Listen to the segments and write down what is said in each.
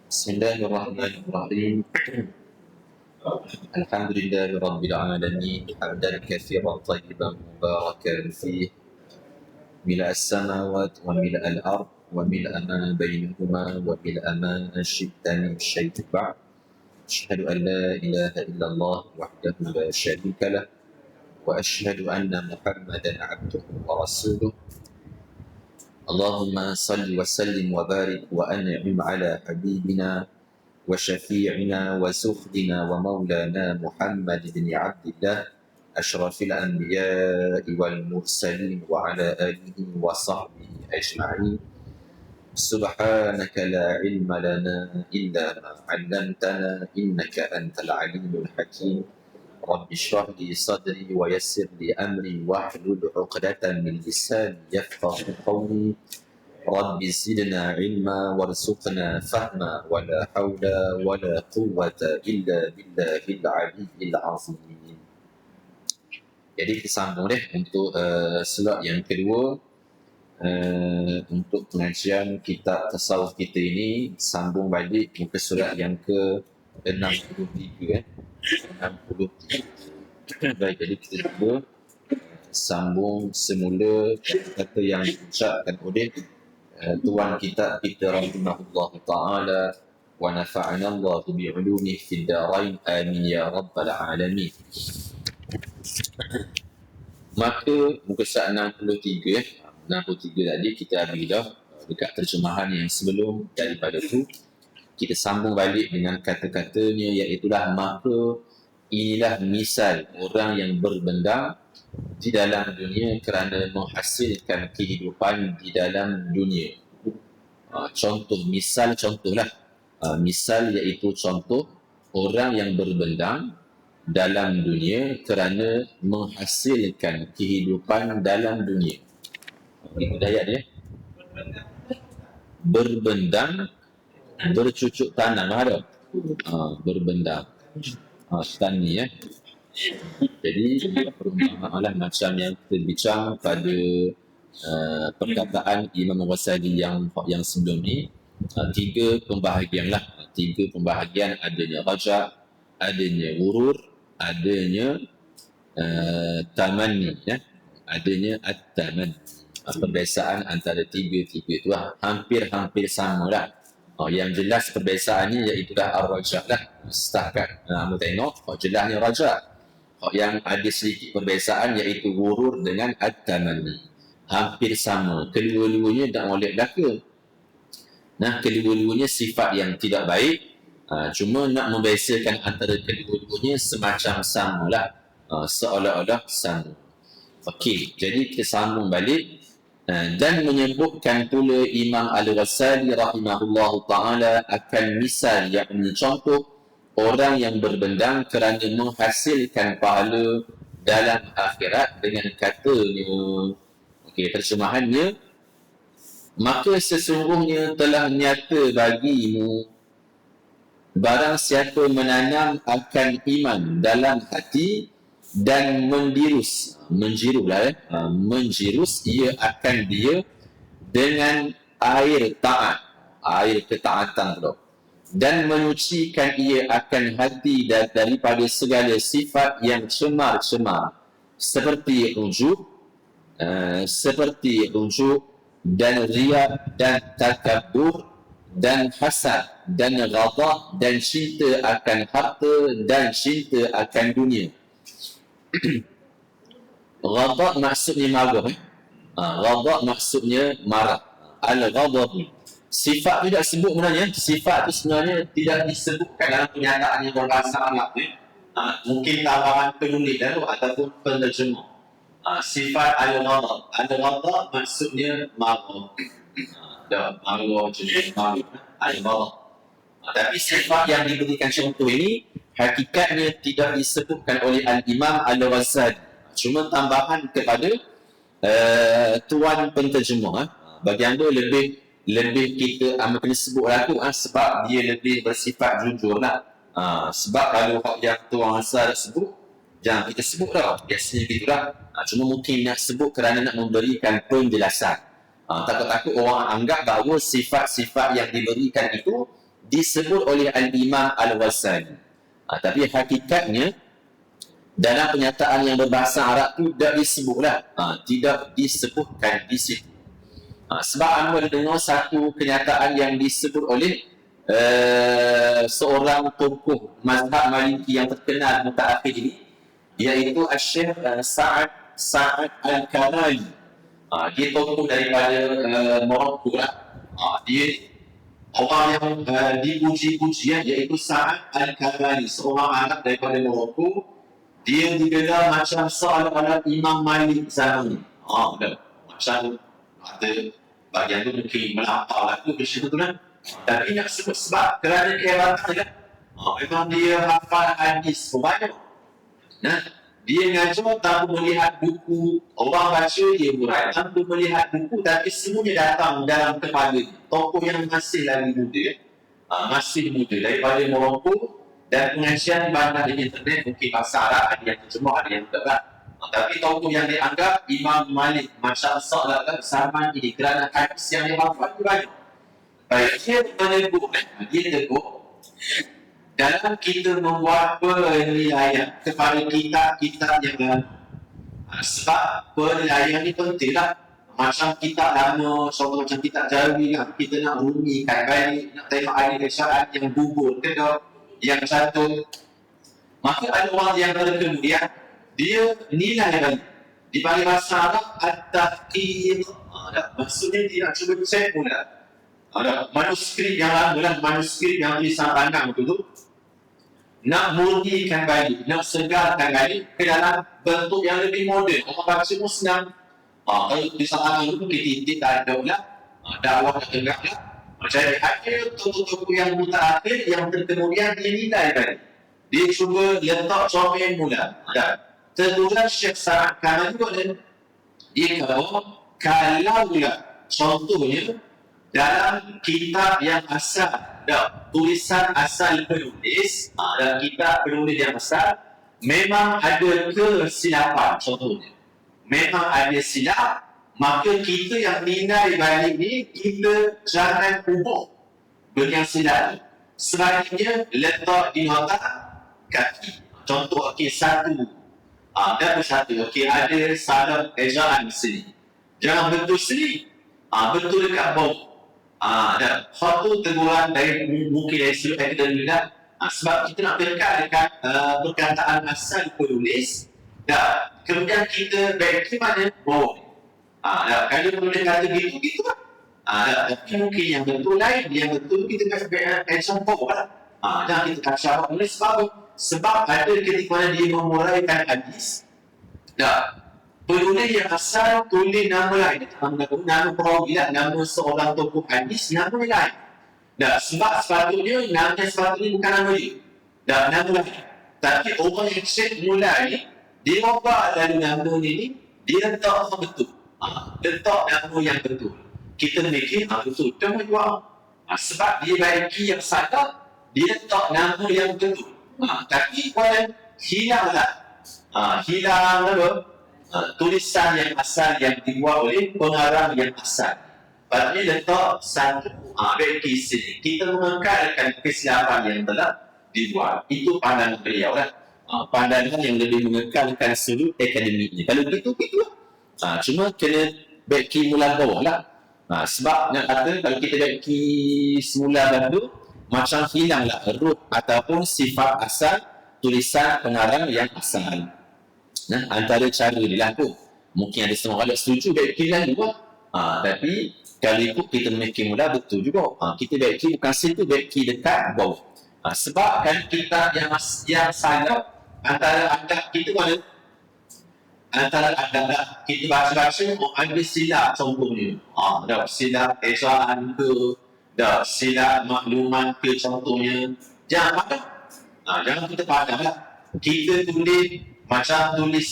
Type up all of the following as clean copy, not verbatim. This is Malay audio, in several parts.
بسم الله الرحمن الرحيم. الحمد لله رب العالمين حمدا كثيرا طيبا مباركا فيه ملء السماوات وملء الأرض وملء ما بينهما وملء ما شئت من شيء بعد. أشهد أن لا إله إلا الله وحده لا شريك له وأشهد أن محمدا عبده ورسوله. اللهم صل وسلم وبارك وأنعم على حبيبنا وشفيعنا وسخدنا ومولانا محمد بن عبد الله أشرف الأنبياء والمرسلين وعلى آله وصحبه أجمعين. سبحانك لا علم لنا إلا ما علمتنا إنك أنت العليم الحكيم. رب اشرح لي صدري ويسر لي أمري واحلل عقدة من لساني يفقه قولي. رب زدنا علما وارزقنا فهما ولا حول ولا قوة إلا بالله العلي العظيم. Jadi kita sambung untuk slot yang kedua untuk pengajian kitab tasawuf kita ini, sambung balik muka surat yang ke-63 63. Baik, jadi kita cuba sambung semula kata yang diucapkan oleh tuan kitab kita rahimahullah ta'ala wa nafa'ana Allah bi'ulumihi fid darain amin ya rabbal alamin. Maka muka surat 63 tadi kita habis dah dekat terjemahan yang sebelum. Daripada tu kita sambung balik dengan kata-katanya, iaitulah maka inilah misal orang yang berbendang di dalam dunia kerana menghasilkan kehidupan di dalam dunia. Contoh, misal contohlah. Misal iaitu contoh orang yang berbendang dalam dunia kerana menghasilkan kehidupan dalam dunia. Itu ayat dia. Berbendang, bercucuk tanam ada. Berbendang. Tani Jadi perumpamaan macam yang kita bincang pada perkataan Imam Ghazali yang sebelum ni. Tiga pembahagian, adanya raja, adanya urur, adanya tamanni, adanya at-tamanni. Perbezaan antara tiga-tiga itu hampir-hampir sama lah. Yang jelas perbezaannya iaitulah ar-raja lah. Setakat kamu tengok, jelasnya raja. Yang ada sedikit perbezaan iaitu gurur dengan at-tamanni. Hampir sama. Kedua-duanya tak molek belaka. Kedua-duanya sifat yang tidak baik. Cuma nak membezakan antara kedua-duanya semacam samalah. Seolah-olah sama. Okey, jadi kita sambung balik. Dan menyebutkan pula Imam Al-Ghazali rahimahullah ta'ala akan misal, yakni contoh orang yang berbendang kerana menghasilkan pahala dalam akhirat dengan katanya. Okey, terjemahannya, maka sesungguhnya telah nyata bagimu barang siapa menanam akan iman dalam hati dan menjirus ia akan dia dengan air taat, air ketaatan tu, dan menyucikan ia akan hati daripada segala sifat yang cemar-cemar seperti ujub dan riya dan takabur dan hasad dan ghadab dan cinta akan harta dan cinta akan dunia. Ghadab maksudnya marah. Ghadab maksudnya marah. Al-ghadab, sifat tu tidak sebut sebenarnya. Sifat tu sebenarnya tidak disebutkan dalam pernyataan yang berbahasa Arab. Mungkin tambahan penulis ataupun penerjemah. Sifat al-ghadab. Al-ghadab maksudnya marah. Marah jenis marah. Al-ghadab. Tapi sifat yang diberikan contoh ini hakikatnya tidak disebutkan oleh Al-Imam Al-Ghazali. Cuma tambahan kepada tuan penterjemah. Bagi anda lebih kita kena sebut lagu sebab dia lebih bersifat jujur lah. Sebab kalau yang tuan Hasar sebut, jangan kita sebut dah. Biasanya gitu lah. Cuma mungkin nak sebut kerana nak memberikan penjelasan. Takut-takut orang anggap bahawa sifat-sifat yang diberikan itu disebut oleh Al-Imam Al-Ghazali. Tapi hakikatnya dalam penyataan yang berbahasa Arab tu tidak disebutlah, tidak disebutkan di situ. Sebab anda dengar satu kenyataan yang disebut oleh seorang tokoh mazhab Maliki yang terkenal mutaakhir ini, iaitu Syekh Sa'ad Al-Kanani. Dia tokoh daripada Morocco lah. Dia orang yang dipuji-pujian, iaitu Sa'ad Al-Kanani, seorang anak daripada Morocco. Dia digelar macam seolah-olah Imam Malik zaman ni. Macam ada bagian tu mungkin melampau lah tu macam tu lah. Tapi nak sebut sebab kerana kehebatan kan. Memang dia hafal hadis banyak. Dia ngajar tanpa melihat buku. Orang baca dia buat tanpa melihat buku, tapi semuanya datang dalam kepala. Tokoh yang masih lagi muda, masih muda daripada Morocco, dan pengajian banyak di internet, mungkin bahasa Arab, ada yang terjemah, ada yang tak. Tapi tokoh yang dianggap Imam Malik macam seolah-olah zaman ini kerana hadis yang dia hafal itu banyak. Baik, dia tegur dalam kita membuat penilaian kepada kitab-kitab yang lain. Sebab penilaian ni penting lah. Macam kitab lama, contoh macam kitab Jarwi kan, kita nak rumikan balik, nak tengok ada kesalahan yang gugur ke tak, yang satu. Maka ada orang yang kemudian dia nilai balik. Dipanggil bahasa Arab at-tahqiq. Maksudnya dia nak cuba cek pula. Ada manuskrip yang lama lah, manuskrip yang tulisan pandang tu nak murnikan balik, nak segarkan balik ke dalam bentuk yang lebih moden. Orang baca pun senang. Kalau tulisan pandang tu kita tak ada pula, dakwah tak tegak lah. Jadi ada tokoh-tokoh yang mutaakhir yang kemudian dia nilai balik. Dia cuba letak comel mula. Tertulis Syekh Sa'ad Kanani juga dia kata kalau pula contohnya dalam kitab yang asal, tulisan asal penulis, dalam kitab penulis yang asal memang ada kesilapan, contohnya memang ada silap, maka kita yang nilai balik ni kita jangan ubah benda yang silap. Sebaliknya letak di nota kaki. Contoh, satu ada salah ejaan sini, jangan betul sini, betul dekat bawah. Dan hal tu teguran dari mungkin dari sudut akademik, sebab kita nak dekat perkataan asal penulis, dan kemudian kita bagi mana bawah. Kalau penulis kata gitu lah. Tapi mungkin yang betul lain, yang betul kita kacau bawah lah. Dan kita kacau penulis sebab ada ketika mana dia memuraikan hadis, penulis yang asal tulis nama lain, nama perawi, nama seorang tokoh hadis, nama lain. Sebab sepatutnya bukan nama dia, nama lain. Tapi orang yang cek mulai, dia ubah dari nama ni, dia letak betul, letak nama yang betul. Kita mikir betul, dia jual. Sebab dia baiki yang salah, dia letak nama yang betul. Tapi kalau hilang tulisan yang asal yang dibuat oleh pengarang yang asal. Patutnya letak satu bagi sini. Kita mengekalkan kesilapan yang telah dibuat. Itu pandangan beliau lah. Pandangan yang lebih mengekalkan sudut akademiknya. Kalau begitu, cuma kena bagi mula bawah lah. Sebab nak kata kalau kita bagi semula baru, macam hilanglah ruh ataupun sifat asal tulisan pengarang yang asal. Antara cara dia laku. Mungkin ada setengah orang setuju bagi lalu lah. Tapi kalau ikut kita memikir mula betul juga. Kita bagi bukan situ, bagi dekat bawah. Sebab kan kita yang salah antara adab kita mana? Antara adab kita baca-baca ada silap contohnya. Silap ejaan ke, silap maklumat ke contohnya. Jangan padam. Jangan kita padam lah. Kita tulis macam tulis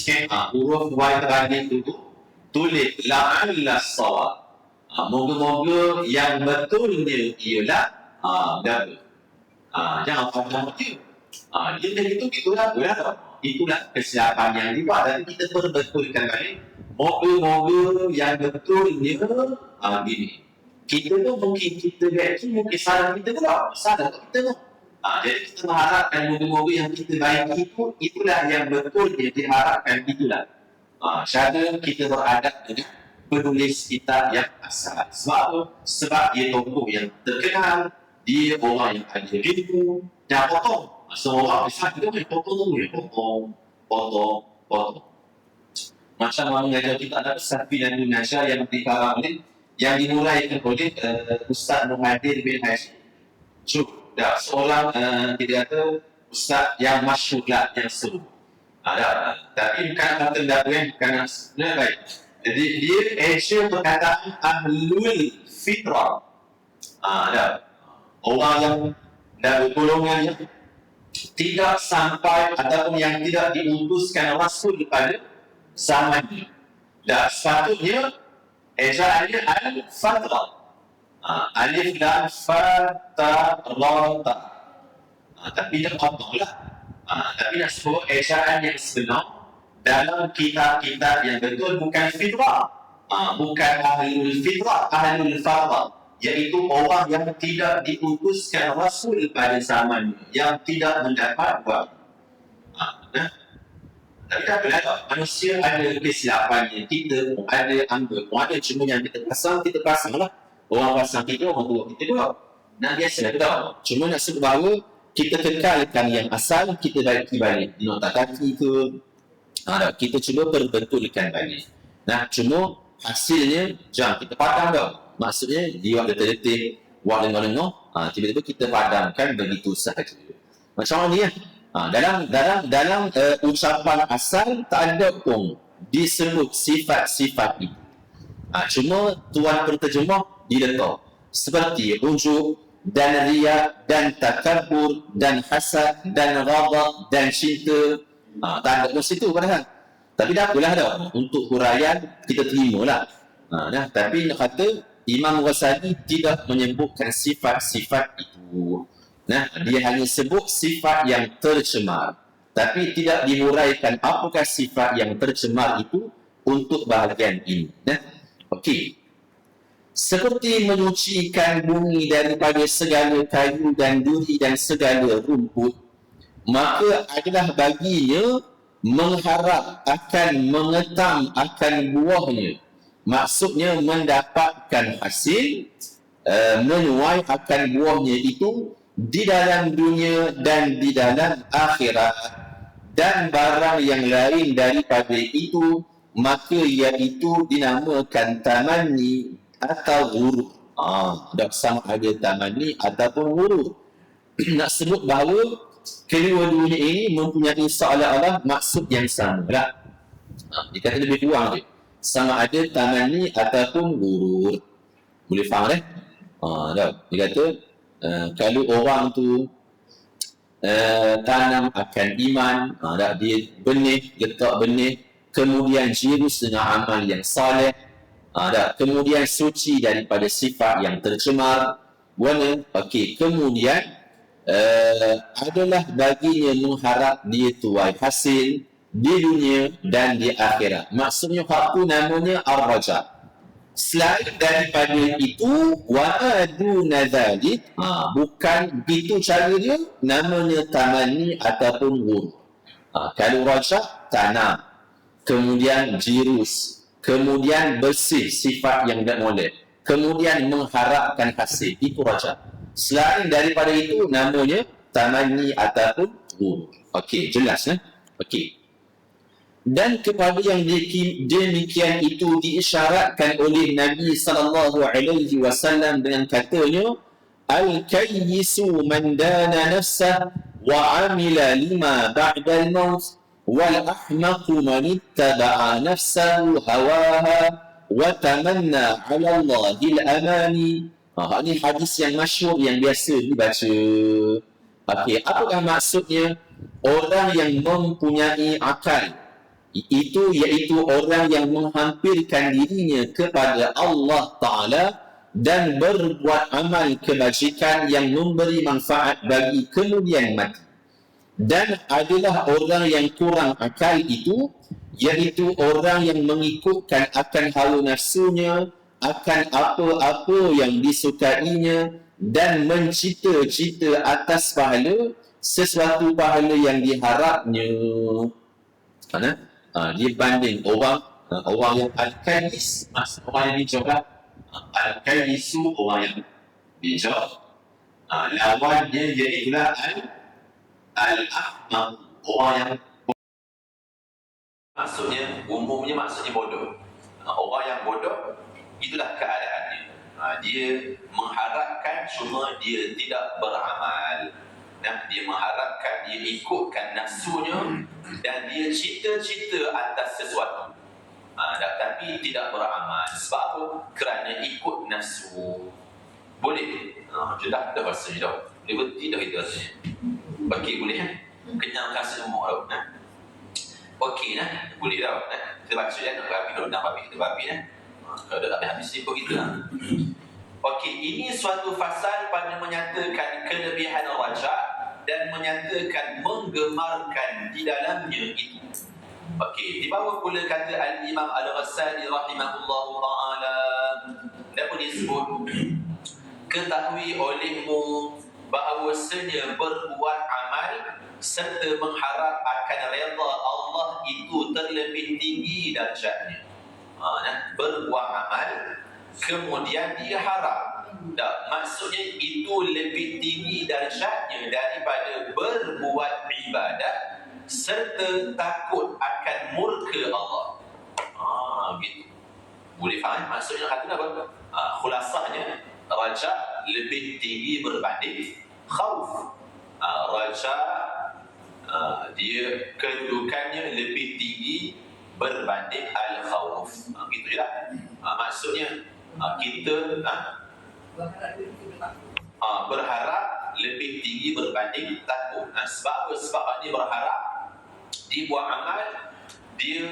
huruf Y terakhir tu, tulis la'alla sawab. Moga-moga yang betulnya ialah jangan padam dia. Dia dah itulah. Itulah kesilapan yang dibuat dan kita perbetulkan balik. Moga-moga yang betulnya gini. kita tu mungkin kita baiki, mungkin salah kita pula, salah kita tu. Jadi kita mengharapkan moga-moga yang kita baiki itu, itulah yang betul yang diharapkan, itulah cara kita beradab dengan penulis kitab yang asal. Sebab apa? Sebab dia tokoh yang terkenal, dia orang yang ada ilmu, dan potong. Semua orang besar kita boleh potong. Macam mana mengajar kita ada Safi dan Indonesia yang dikarang oleh, yang dimulaikan oleh Ustaz Muhammad bin Hashim. Dah seorang kita kata Ustaz yang masyhur lah, yang seru. Tapi bukan kata dakwah, bukan sebenarnya baik. Jadi dia Asia perkataan ahlul fitrah. Orang yang dari golongan yang tidak sampai ataupun yang tidak diutuskan Rasul pada zaman ini. Dan sepatutnya ejaannya al-fatrah. Alif lam fatrata. Tapi dia kotor lah. Tapi nak sebut ejaan yang sebenar dalam kitab-kitab yang betul, bukan fitrah, bukan ahlul fitrah, ahlul fatrah, iaitu orang yang tidak diutuskan Rasul pada zaman, yang tidak mendapat wahyu. Tapi tak apalah, manusia ada kesilapannya, kita pun ada, anda pun ada, cuma yang kita pasang lah. Orang pasang kita, orang tua kita juga. Nah, biasalah kita tahu. Cuma nak sebut bahawa kita kekalkan yang asal, kita baiki balik. Di nota kaki ke, kita cuba perbetulkan balik. Nah, cuma hasilnya, jangan kita padam tau. Maksudnya, dia ada terdetik, wak dengar-dengar, tiba-tiba kita padamkan begitu sahaja. Macam mana ni ya? Dalam ucapan asal, tak ada pun disebut sifat-sifat itu. Cuma tuan penterjemah diletak seperti rujuk dan riya dan takabur dan hasad dan ghadab dan cinta. Tak ada pun situ padahal. Tapi dah apalah dah, untuk huraian kita terimalah. Tapi nak kata Imam Ghazali tidak menyebutkan sifat-sifat itu. Dia hanya sebut sifat yang tercemar, tapi tidak dihuraikan apakah sifat yang tercemar itu untuk bahagian ini. Okey. Seperti menyucikan bumi daripada segala kayu dan duri dan segala rumput, maka adalah baginya mengharap akan mengetam akan buahnya. Maksudnya mendapatkan hasil, menuai akan buahnya itu di dalam dunia dan di dalam akhirat. Dan barang yang lain daripada itu, maka iaitu dinamakan tamanni atau ghurur. Dah sama ada tamanni ataupun ghurur. Nak sebut bahawa kedua-duanya ini mempunyai seolah-olah maksud yang sama lah. Dia kata lebih kurang je, sama ada tamanni ataupun ghurur. Boleh faham dia kata kalau orang tu tanam akan iman, dia benih, letak benih, kemudian jirus dengan amal yang saleh, kemudian suci daripada sifat yang tercemar, kemudian adalah baginya mengharap dia tuai hasil di dunia dan di akhirat. Maksudnya hak namanya ar-raja. Selain daripada itu, wa'aduna dhalik, bukan itu cara dia, namanya tamanni ataupun ghurur. Kalau raja, tanam, kemudian jirus, kemudian bersih sifat yang tak molek, kemudian mengharapkan hasil, itu raja. Selain daripada itu, namanya tamanni ataupun ghurur. Okey, jelas Okey. Dan kepada yang demikian itu diisyaratkan oleh Nabi SAW dengan katanya, al-kayyisu man dana nafsah wa amila lima ba'dal maut wal ahmaqu man ittaba'a nafsahu hawaha wa tamanna 'ala Allahil amani. Ini hadis yang masyhur yang biasa dibaca. Okey, apakah maksudnya? Orang yang mempunyai akal, itu iaitu orang yang menghampirkan dirinya kepada Allah Ta'ala dan berbuat amal kebajikan yang memberi manfaat bagi kemudian mati. Dan adalah orang yang kurang akal itu, iaitu orang yang mengikutkan akan hawa nafsunya akan apa-apa yang disukainya dan mencita-cita atas pahala sesuatu pahala yang diharapnya. Dia banding orang yang al-kais, orang yang bijak lah. Al-kaisu orang yang bijak. Lawannya iaitulah al-ahmaq, orang yang umumnya maksudnya bodoh. Orang yang bodoh, itulah keadaannya. Dia mengharapkan, cuma dia tidak beramal. Dia mengharapkan, dia ikutkan nafsunya dan dia cita-cita atas sesuatu, tapi tidak beramal. Sebab apa? Kerana ikut nafsu. Boleh? Dah rasanya dah. Boleh berhenti dah kita rasanya. Okey, boleh kan? Kenyangkan semua dah. Okey lah, boleh dah. Kita baca nak babi, kalau nak babi kita babi lah. Kalau dah tak habis ikut kita lah. Okey, ini suatu fasal pada menyatakan kelebihan rajak dan menyatakan menggemarkan di dalamnya itu. Okey, di bawah pula kata Al-Imam Al-Ghazali rahimahullahu ta'ala, apa dia sebut? Ketahui olehmu bahawasanya berbuat amal serta mengharap akan redha Allah itu terlebih tinggi darjatnya. Berbuat amal kemudian dia harap, maksudnya itu lebih tinggi darjatnya daripada berbuat ibadat serta takut akan murka Allah. Gitu. Boleh faham maksudnya kata apa? Khulasahnya, raja lebih tinggi berbanding khauf. Raja dia kedudukannya lebih tinggi berbanding al-khauf. Gitu je lah. Maksudnya kita berharap lebih tinggi berbanding takut. Sebab apa? Sebab dia berharap, dia buat amal, dia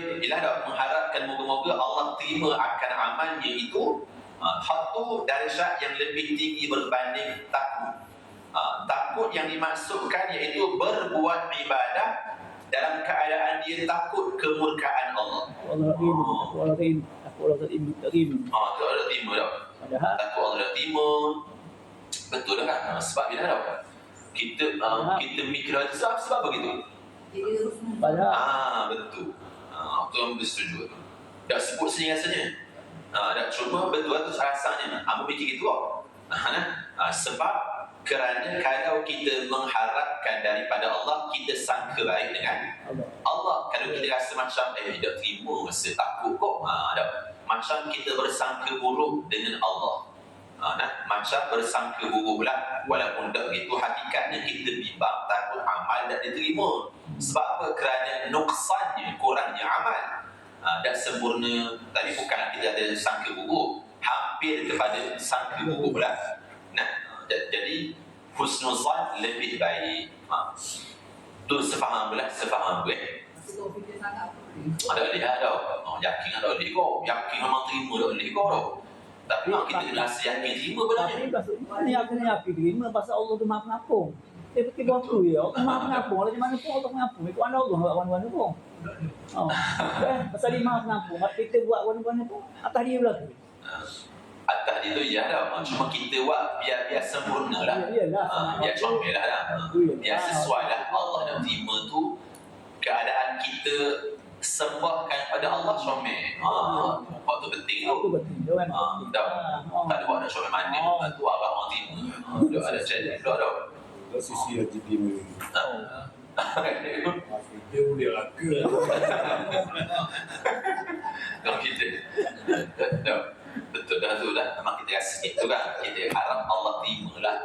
mengharapkan moga-moga Allah terima akan amalnya itu. Satu darjat yang lebih tinggi berbanding takut. Takut yang dimaksudkan iaitu berbuat ibadah dalam keadaan dia takut kemurkaan Allah. Takut Allah tak terima dah. Takut Allah tak terima. Betul dah kan? Sebab bila dah kita mikir sebab begitu. Betul. Tu yang bersetuju. Tak sebut sehingga-sehingga. Dan cuma betul tu rasanya. Ambil fikir gitu sebab kerana kalau kita mengharapkan daripada Allah, kita sangka baik dengan Allah. Kalau kita rasa macam tak terima, masa takut kok, macam kita bersangka buruk dengan Allah. Macam bersangka buruk pula, walaupun tak begitu hakikatnya kita bimbang, takut amal tak diterima. Sebab apa? Kerana nuksannya, kurangnya amal. Dan sempurna tadi bukanlah kita ada sangka buruk, hampir kepada sangka buruk pula. Jadi husnuzan lebih baik. Tu sefaham pula, sefaham boleh. Ada lihat dah. Yakin ada oleh kau. Yakin memang terima dah oleh kau dah. Tapi kita kena yakin terima benarnya. Mana yakin terima pasal Allah tu Maha Pengampun. Seperti waktu ya, Allah Maha Pengampun. Macam mana pun Allah Pengampun. Ikut anda Allah buat warna-warna pun. Pasal dia Maha Pengampun. Kita buat warna-warna pun atas dia belakang. Atas dia tu ya dah. Cuma kita buat biar sempurna lah. Biar comel lah. Biar sesuai lah. Allah nak terima tu keadaan kita sembahkan pada Allah comel. Waktu penting tu. Tak ada buat nak comel mana. Tu arah orang terima. Tak ada jadi. Tak ada. Sisi hati terima. Kita boleh raka. Kalau kita betul dah tu dah. Memang kita rasa itu kan. Kita harap Allah terima lah.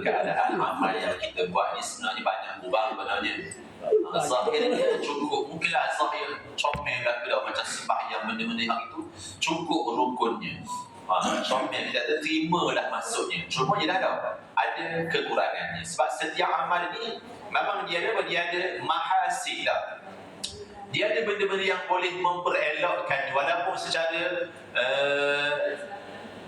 Keadaan amal yang kita buat ni sebenarnya banyak kubang sebenarnya. Zahirnya cukup, mungkinlah zahir comel lah dah macam sembahyang benda-benda yang itu cukup rukunnya. Comel kita terima lah maksudnya. Cuma dia dah ada kekurangannya. Sebab setiap amal ni memang dia ada mahasil lah. Dia ada benda-benda yang boleh memperelokkan walaupun secara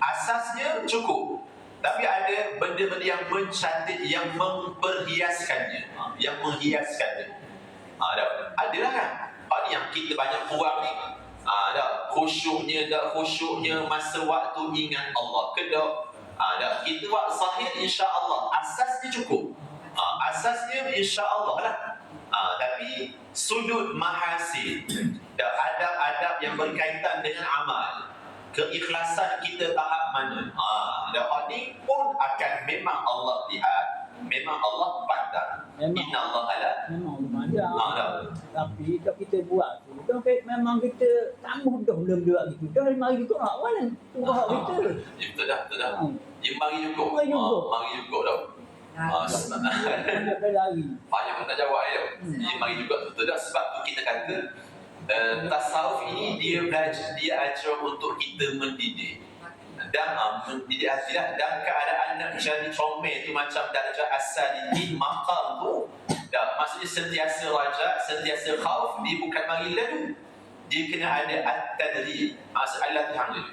asasnya cukup. Tapi ada benda-benda yang mencantik, yang memperhiaskannya, yang menghiaskannya. Adalah kan? Yang kita banyak kurang ni, dah khusyuknya masa waktu ingat Allah ke dah. Dah kita buat zahir insya-Allah asasnya cukup. Asasnya insya-Allah lah. Tapi sudut mahasin dan adab-adab yang berkaitan dengan amal, keikhlasan kita tahap mana, dan ini pun akan memang Allah lihat, memang Allah pandang. Inna Allah ala memang ada. Tapi kalau kita buat tu, memang kita tak mudah benda-benda gitu. Dah 5 hari juga nak mana buat kita. Betul dah. Dia mari cukup. Mari cukup. Mari cukup dah. Banyak lari. Banyak nak jawab dia. Dia mari juga betul dah, sebab tu kita kata tasawuf ini dia ajar untuk kita mendidik. Dan mendidik hati dan keadaan nak jadi comel tu macam darjah as-salikin maqam tu. Dan maksudnya sentiasa raja, sentiasa khauf, dia bukan mari lalu. Dia kena ada at-tadrib. Maksud Allah Tuhan dia.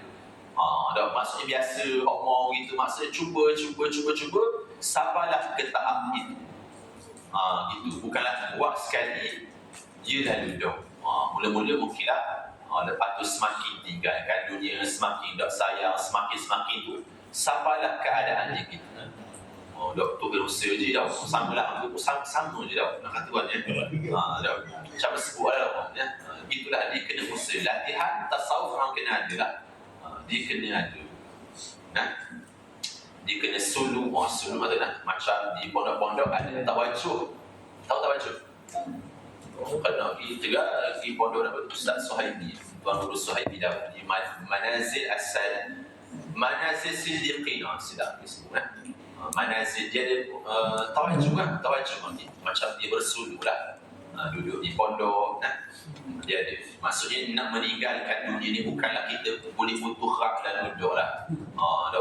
Dan maksudnya biasa omong gitu, maksudnya cuba sabarlah ke tahap itu. Gitu, bukanlah buat sekali dia lalu dah. Mula-mula mungkinlah lepas tu semakin tinggalkan dunia, semakin tak sayang, semakin tu sabarlah keadaan dia kita. Doktor berusaha je dah, sama je dah nak kata tuan ya. Dah macam sebut lah ya. Itulah dia kena usaha. Latihan tasawuf orang kena ada lah. Dia kena ada. Dia kena suluk macam di pondok-pondok ada tawajuh. Tahu tawajuh? Kerana di pondok nak Ustaz Suhaimi, Tuan Guru Suhaimi dah di Manazil Asal, Manazil Siddiqin, sedap disebut Manazil dia ada tawajuh macam dia bersuluk lah, duduk di pondok dia ada. Maksudnya nak meninggalkan dunia ni bukanlah kita boleh butuh rak dan duduk lah.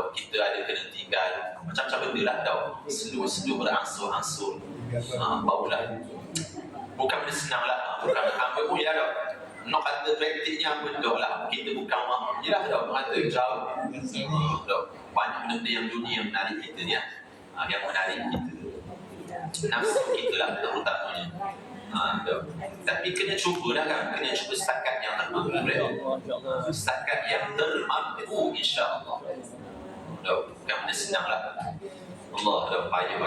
Kita ada kena tinggal macam-macam benda lah dah. Slow berangsur-angsur. Barulah. Bukan benda senang lah. Bukan ambil pun ya dah. Nak kata praktiknya apa dah lah. Kita bukan je lah dah. Nak kata jauh. Banyak benda yang dunia yang menarik kita ni. Yang menarik kita. Nafsu kita lah terutamanya. Tapi kena cuba lah kan. Kena cuba setakat yang termampu. Setakat yang termampu insya-Allah. Bukan benda senang lah. Allah dah payah.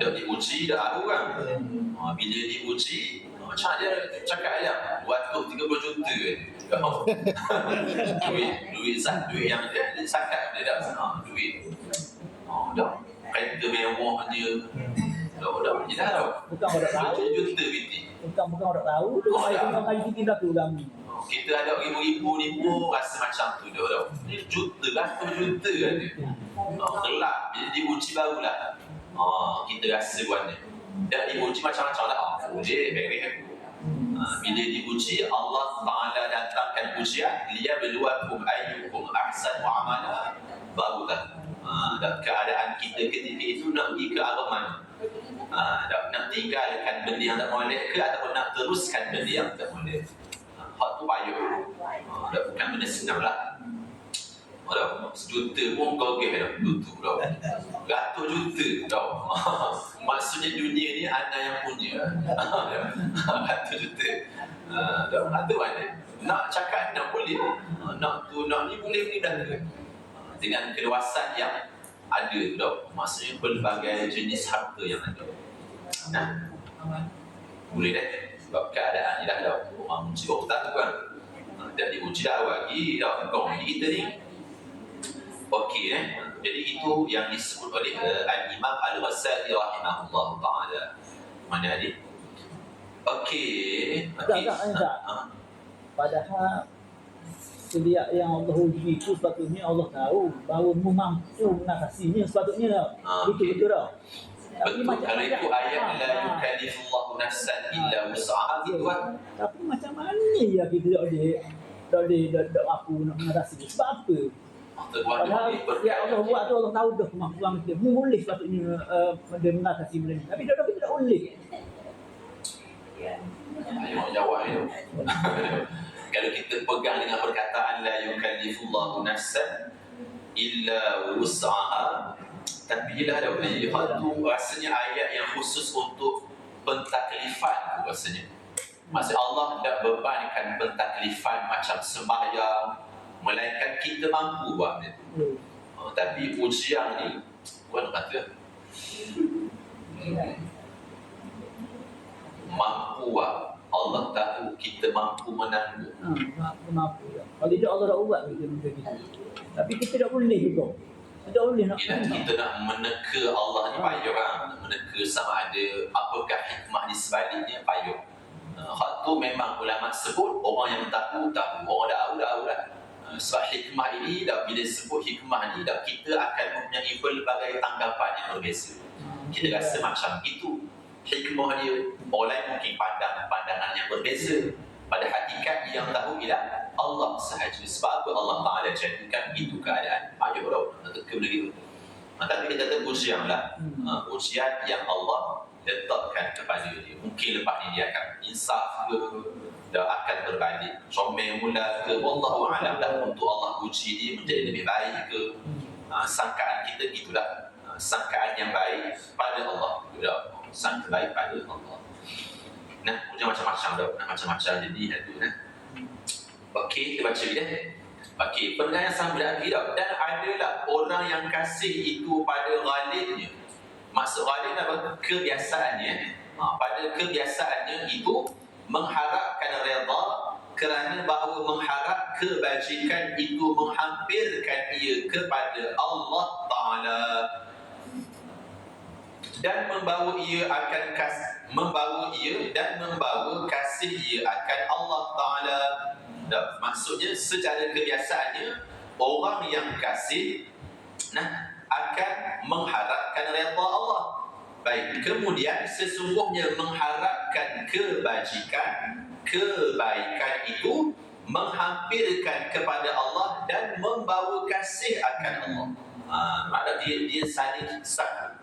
Dah diuji dah aku kan. Bila diuji macam dia cakap ayam 230 juta duit yang dia zakat dia dah duit dah kereta mewah dia dah Bukan orang tahu. juta binti. Bukan orang tahu tu. Ayat kita dah tu kami. Kita ada ribu rasa macam tu dah. Ni juta, ratus juta kan dia. Kelak bila diuji barulah kita rasa buat ni. Dan diuji macam-macam lah. Boleh, baik-baik aku. Bila diuji, Allah Ta'ala datangkan ujian, liyabluwakum ayyukum ahsanu amala, barulah dan keadaan kita ketika itu nak pergi ke arah mana. Nak tinggalkan benda yang tak boleh ke ataupun nak teruskan benda yang tak boleh. Hak tu payah. Dah bukan benda senang lah. Sejuta pun kau dah tutup dah. Ratus juta dah. Maksudnya dunia ni anda yang punya. Ratus juta. Dah ada mana? Nak cakap nak boleh. Nak ni boleh dah ke? Dengan keluasan yang ada tu dah. Maksudnya pelbagai jenis harta yang ada. Boleh dah. Sebab keadaan ni dah. Orang uji hutang tu kan. Dah diuji dah lagi dah. Kau ni kita ni. Okey jadi itu yang disebut oleh Al-Imam Al-Ghazali rahimahullah ta'ala. Mana adik? Okey. Padahal setiap yang Allah uji itu sepatutnya Allah tahu bahawa mampu mengatasinya sepatutnya. Betul dah. Betul. Kalau itu ayat la yukallifullahu nafsan illa wus'aha gitu kan. Tapi macam mana ya kita tak mampu nak mengatasi? Sebab apa? Padahal ya Allah buat tu Allah tahu dah kemampuan kita. Boleh sepatutnya mengatasi benda ni. Tapi kita tak boleh. Ayo jawab itu. Kalau kita pegang dengan perkataan la yukallifullahu nafsan illa wus'aha, tapi ialah ada tu rasanya ayat yang khusus untuk pentaklifan tu rasanya. Maksud Allah tidak bebankan pentaklifan macam sembahyang, melainkan kita mampu buat benda tu. Tapi ujian ni, apa nak kata? Mampu buat. Allah tahu kita mampu menanggung. Mampu. Kalau tidak Allah dah ubat kita kita. Tapi kita tak boleh juga. Tidak boleh nak. Kita nak meneka Allah ni payah kan. Nak meneka sama ada apakah hikmah di sebaliknya payah. Hak tu memang ulama sebut, orang yang tahu, orang dah tahu dah. Sebab hikmah ini, bila sebut hikmah ni, kita akan mempunyai pelbagai tanggapan yang berbeza. Kita rasa macam itu hikmah dia, orang lain mungkin pandangan yang berbeza. Pada hakikat yang tahu ialah Allah sahaja. Sebab apa Allah Ta'ala jadikan itu keadaan. Ayuh dah nak teka benda gitu. Tapi kita kata ujian lah. Ujian yang Allah letakkan kepada dia. Mungkin lepas ni dia akan insaf ke, dia akan berbalik comel mula ke, wallahu a'lam lah. Untuk Allah uji dia menjadi lebih baik ke. Sangkaan kita gitulah. Sangkaan yang baik pada Allah. Sangka baik pada Allah. Nah, ujian macam-macam dah. Macam-macam jadi ada nah. Okey, kita baca dia. Okey, pendengar yang sama berarti dah. Dan adalah orang yang kasih itu pada ghalibnya. Maksud ghalib apa? Kebiasaannya. Pada kebiasaannya itu mengharapkan redha, kerana bahawa mengharap kebajikan itu menghampirkan ia kepada Allah Ta'ala dan membawa ia kasih ia akan Allah Ta'ala. Maksudnya secara kebiasaannya orang yang kasih akan mengharapkan redha Allah. Baik, kemudian sesungguhnya mengharapkan kebaikan itu menghampirkan kepada Allah dan membawa kasih akan Allah. Maknanya dia saling satu.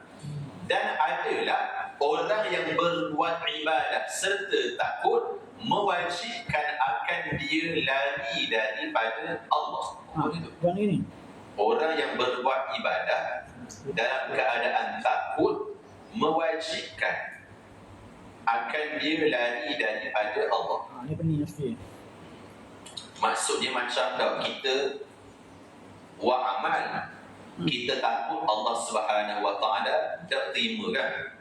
Dan adalah orang yang berbuat ibadah serta takut mewajibkan akan dia lari daripada Allah. Yang ini. Orang yang berbuat ibadah dalam keadaan takut mewajibkan akan dia lari daripada Allah. Ini penting mesti. Maksudnya macam dah kita buat amal, kita takut Allah Subhanahu Wa Taala tak terima kan.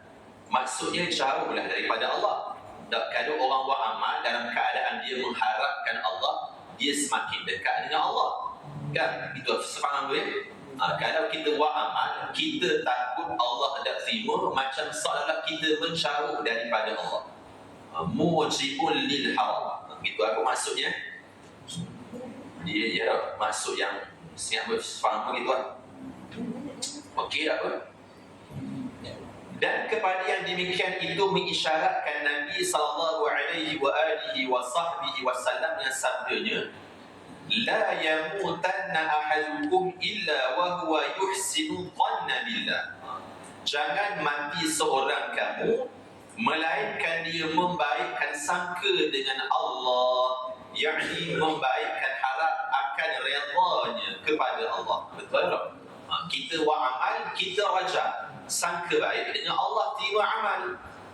Maksudnya jauhlah daripada Allah. Kalau orang buat amal dalam keadaan dia mengharapkan Allah, dia semakin dekat dengan Allah. Kan? Itu faham tu ya? Kalau kita buat amal, kita takut Allah tak terima, macam seolah-olah kita menjauh daripada Allah. Mujibul lil haram. Gitu apa maksudnya? Dia maksud yang siap faham begitu kan? Okey apa? Dan kepada yang demikian itu mengisyaratkan Nabi sallallahu alaihi wasallam yang sabdanya, la yamutanna ahadukum illa wa huwa yuhsinu dhanna billah. Jangan mati seorang kamu melainkan dia membaikkan sangka dengan Allah, yakni membaikkan harap akan redanya kepada Allah. Betul tak? Kita buat amal, kita raja sangka baik dengan Allah, terima amal.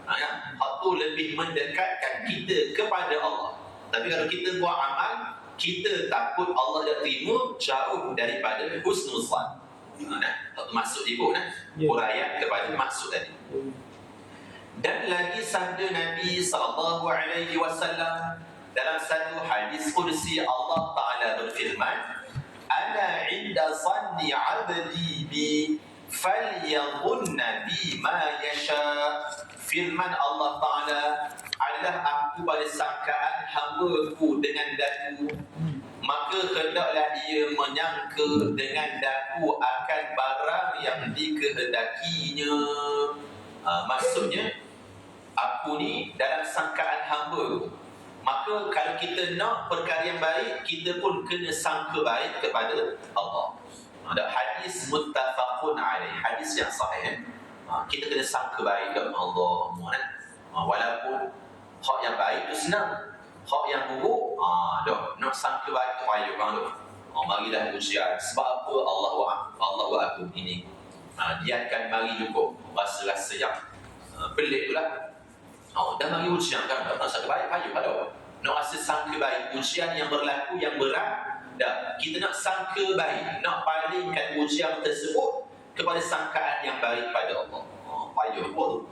Hak tu lebih mendekatkan kita kepada Allah. Tapi kalau kita buat amal, kita takut Allah tak terima, jauh daripada husnuzan. Maksud ikut huraian kepada maksud tadi. Dan lagi sabda Nabi sallallahu alaihi wasallam dalam satu hadis qudsi, Allah Taala berfirman, ana 'inda zanni 'abdi bi falyadhunna bi ma yasha. Firman Allah Taala adalah aku pada sangkaan hamba-Ku dengan daku, maka hendaklah ia menyangka dengan daku akan barang yang dikehendakinya. Maksudnya aku ni dalam sangkaan hamba-Ku, maka kalau kita nak perkara yang baik, kita pun kena sangka baik kepada Allah. Ada hadis muttafaqun alaih, hadis yang sahih. Kita kena sangka baik kepada Allah. Walaupun hak yang baik tu senang, hak yang buruk nak sangka baik tu payah bang tu. Marilah ujian. Sebab apa? Allah aku ini dia akan mari juga rasa-rasa yang pelik pula. Dah bagi ujian kan, tak sangka baik, payah dah. Nak rasa sangka baik, ujian yang berlaku yang berat, dah. Kita nak sangka baik, nak palingkan ujian tersebut kepada sangkaan yang baik pada Allah. Payah pun.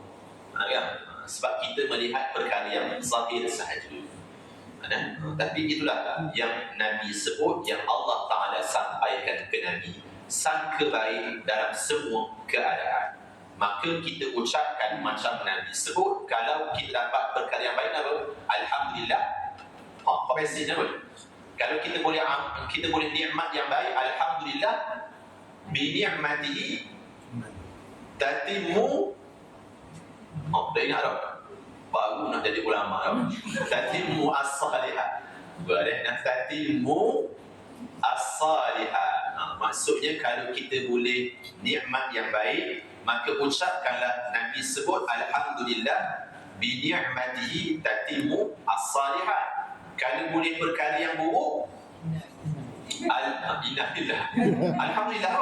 Kan? Sebab kita melihat perkara yang zahir sahaja. Tapi itulah yang Nabi sebut, yang Allah Ta'ala sampaikan ke Nabi. Sangka baik dalam semua keadaan. Maka kita ucapkan macam Nabi sebut, kalau kita dapat perkara yang baik, apa? Alhamdulillah. Profesinya apa? Kalau kita boleh nikmat yang baik, alhamdulillah. Bi ni'matihi tatimmu. Dah ingat dah. Baru nak jadi ulama dah. Tatimmu as-salihah. Tatimmu as-salihah. Maksudnya kalau kita boleh nikmat yang baik, maka ucapkanlah, Nabi sebut, alhamdulillah bi ni'matihi tatimmu as-salihah. Kalau boleh perkara yang buruk, alhamdulillah.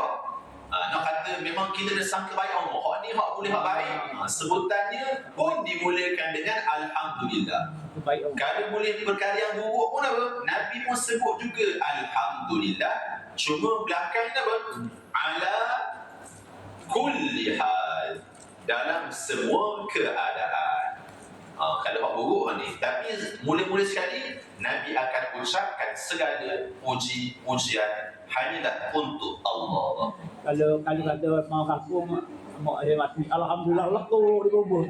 Nak kata memang kita dah sangka baik Allah, hak ni hak boleh hak baik, sebutannya pun dimulakan dengan alhamdulillah. Kalau boleh perkara yang buruk pun apa? Nabi pun sebut juga alhamdulillah. Cuma belakangnya apa? Ala kulli hal, dalam semua keadaan. Kalau hak buruk ni, tapi mula-mula sekali Nabi akan ucapkan segala puji-pujian hanyalah untuk Allah. Kalau kata mau kampung, mak dia mati, alhamdulillah lah kau dikubur.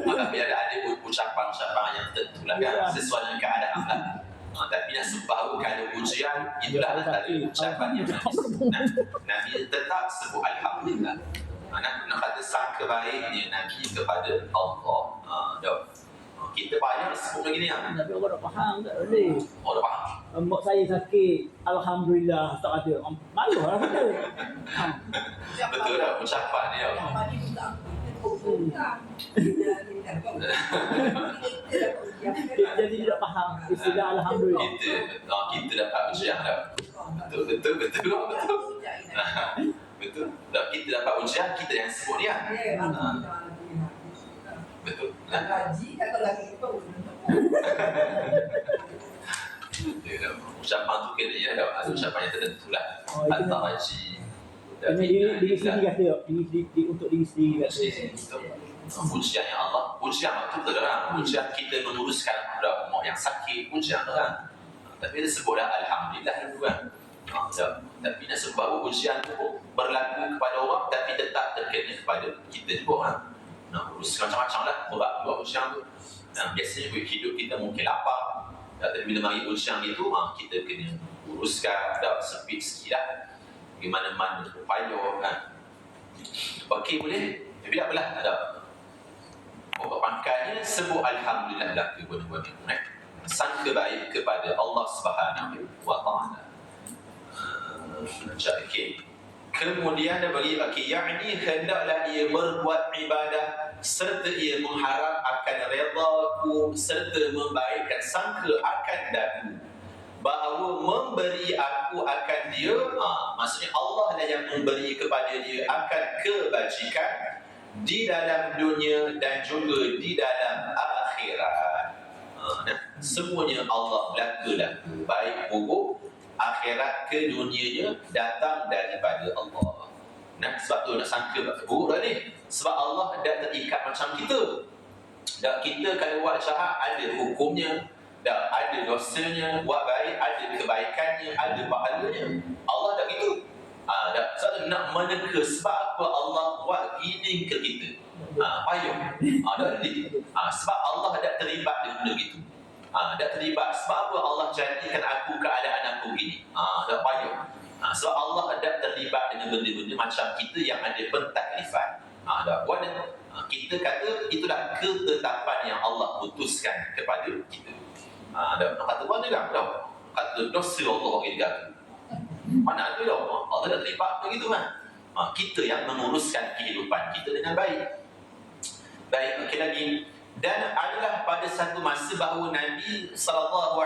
Tapi ada ucapan-ucapan yang tentulah kan, sesuai dengan keadaan lah. Tapi nak sebahu kalau ujian, itulah antara ucapan yang Nabi tetap sebut alhamdulillah. Nak kata sangka baiknya Nabi kepada Allah. Kita banyak sebut begini kan. Tapi orang dah faham tak boleh. Dah faham. Mak saya sakit, alhamdulillah, tak ada. Malu lah kita. Betul dah ucapan dia. Jadi tidak faham istilah alhamdulillah. Kita dapat ujian dah. Betul. Betul. Kita dapat ujian, kita yang sebut dia. Betul. Gaji kata lagi itu. Ucapan tu kena ya, ada ucapan yang tertentu lah. At-Taji. Ini diri sendiri kata, untuk diri sendiri kata. Ujian yang Allah, ujian itu terang. Ujian kita menguruskan mak yang sakit, ujian terang. Tapi dia sebutlah alhamdulillah dulu kan. Tapi nak sebut bahawa ujian itu berlaku kepada orang, tapi tetap terkena kepada kita juga kan. Uruskan macam-macam lah berat juga ujian tu. Biasanya hidup kita mungkin lapar, tapi bila mari ujian itu, kita kena uruskan, dah sempit sikit lah. Bagaimana upaya kan. Okey boleh? Tapi tak apalah, tak ada. Pangkalnya sebut alhamdulillah lah ke benda-benda sangka baik kepada Allah Subhanahu wa Ta'ala. Okey. Kemudian dia bagi yakni hendaklah ia berbuat ibadah serta ia mengharap akan redha-Ku serta membaikkan sangka akan daku bahawa memberi aku akan dia, maksudnya Allah lah yang memberi kepada dia akan kebajikan di dalam dunia dan juga di dalam akhirat. Semuanya Allah laku-laku, baik buruk akhirat ke dunianya datang daripada Allah. Sebab tu nak sangka buruk dah ni. Sebab Allah dah terikat macam kita. Dah kita kalau buat jahat ada hukumnya, dah ada dosanya, buat baik ada kebaikannya, ada pahalanya. Allah dah gitu. Dah sebab nak meneka sebab apa Allah buat gini ke kita. Payung. Dah sebab Allah dah terlibat dengan benda gitu. Dah terlibat. Sebab apa Allah jadikan aku keadaan aku gini. Dah payung. Sebab Allah dah terlibat dengan benda-benda macam kita yang ada pentaklifan. Dah buat kita kata itulah ketetapan yang Allah putuskan kepada kita. Dah kata buat juga dah. Kata dosa Allah bagi dia. Mana ada dah. Allah dah terlibat begitu kan. Kita yang menguruskan kehidupan kita dengan baik. Baik, okey lagi. Dan adalah pada satu masa bahawa Nabi SAW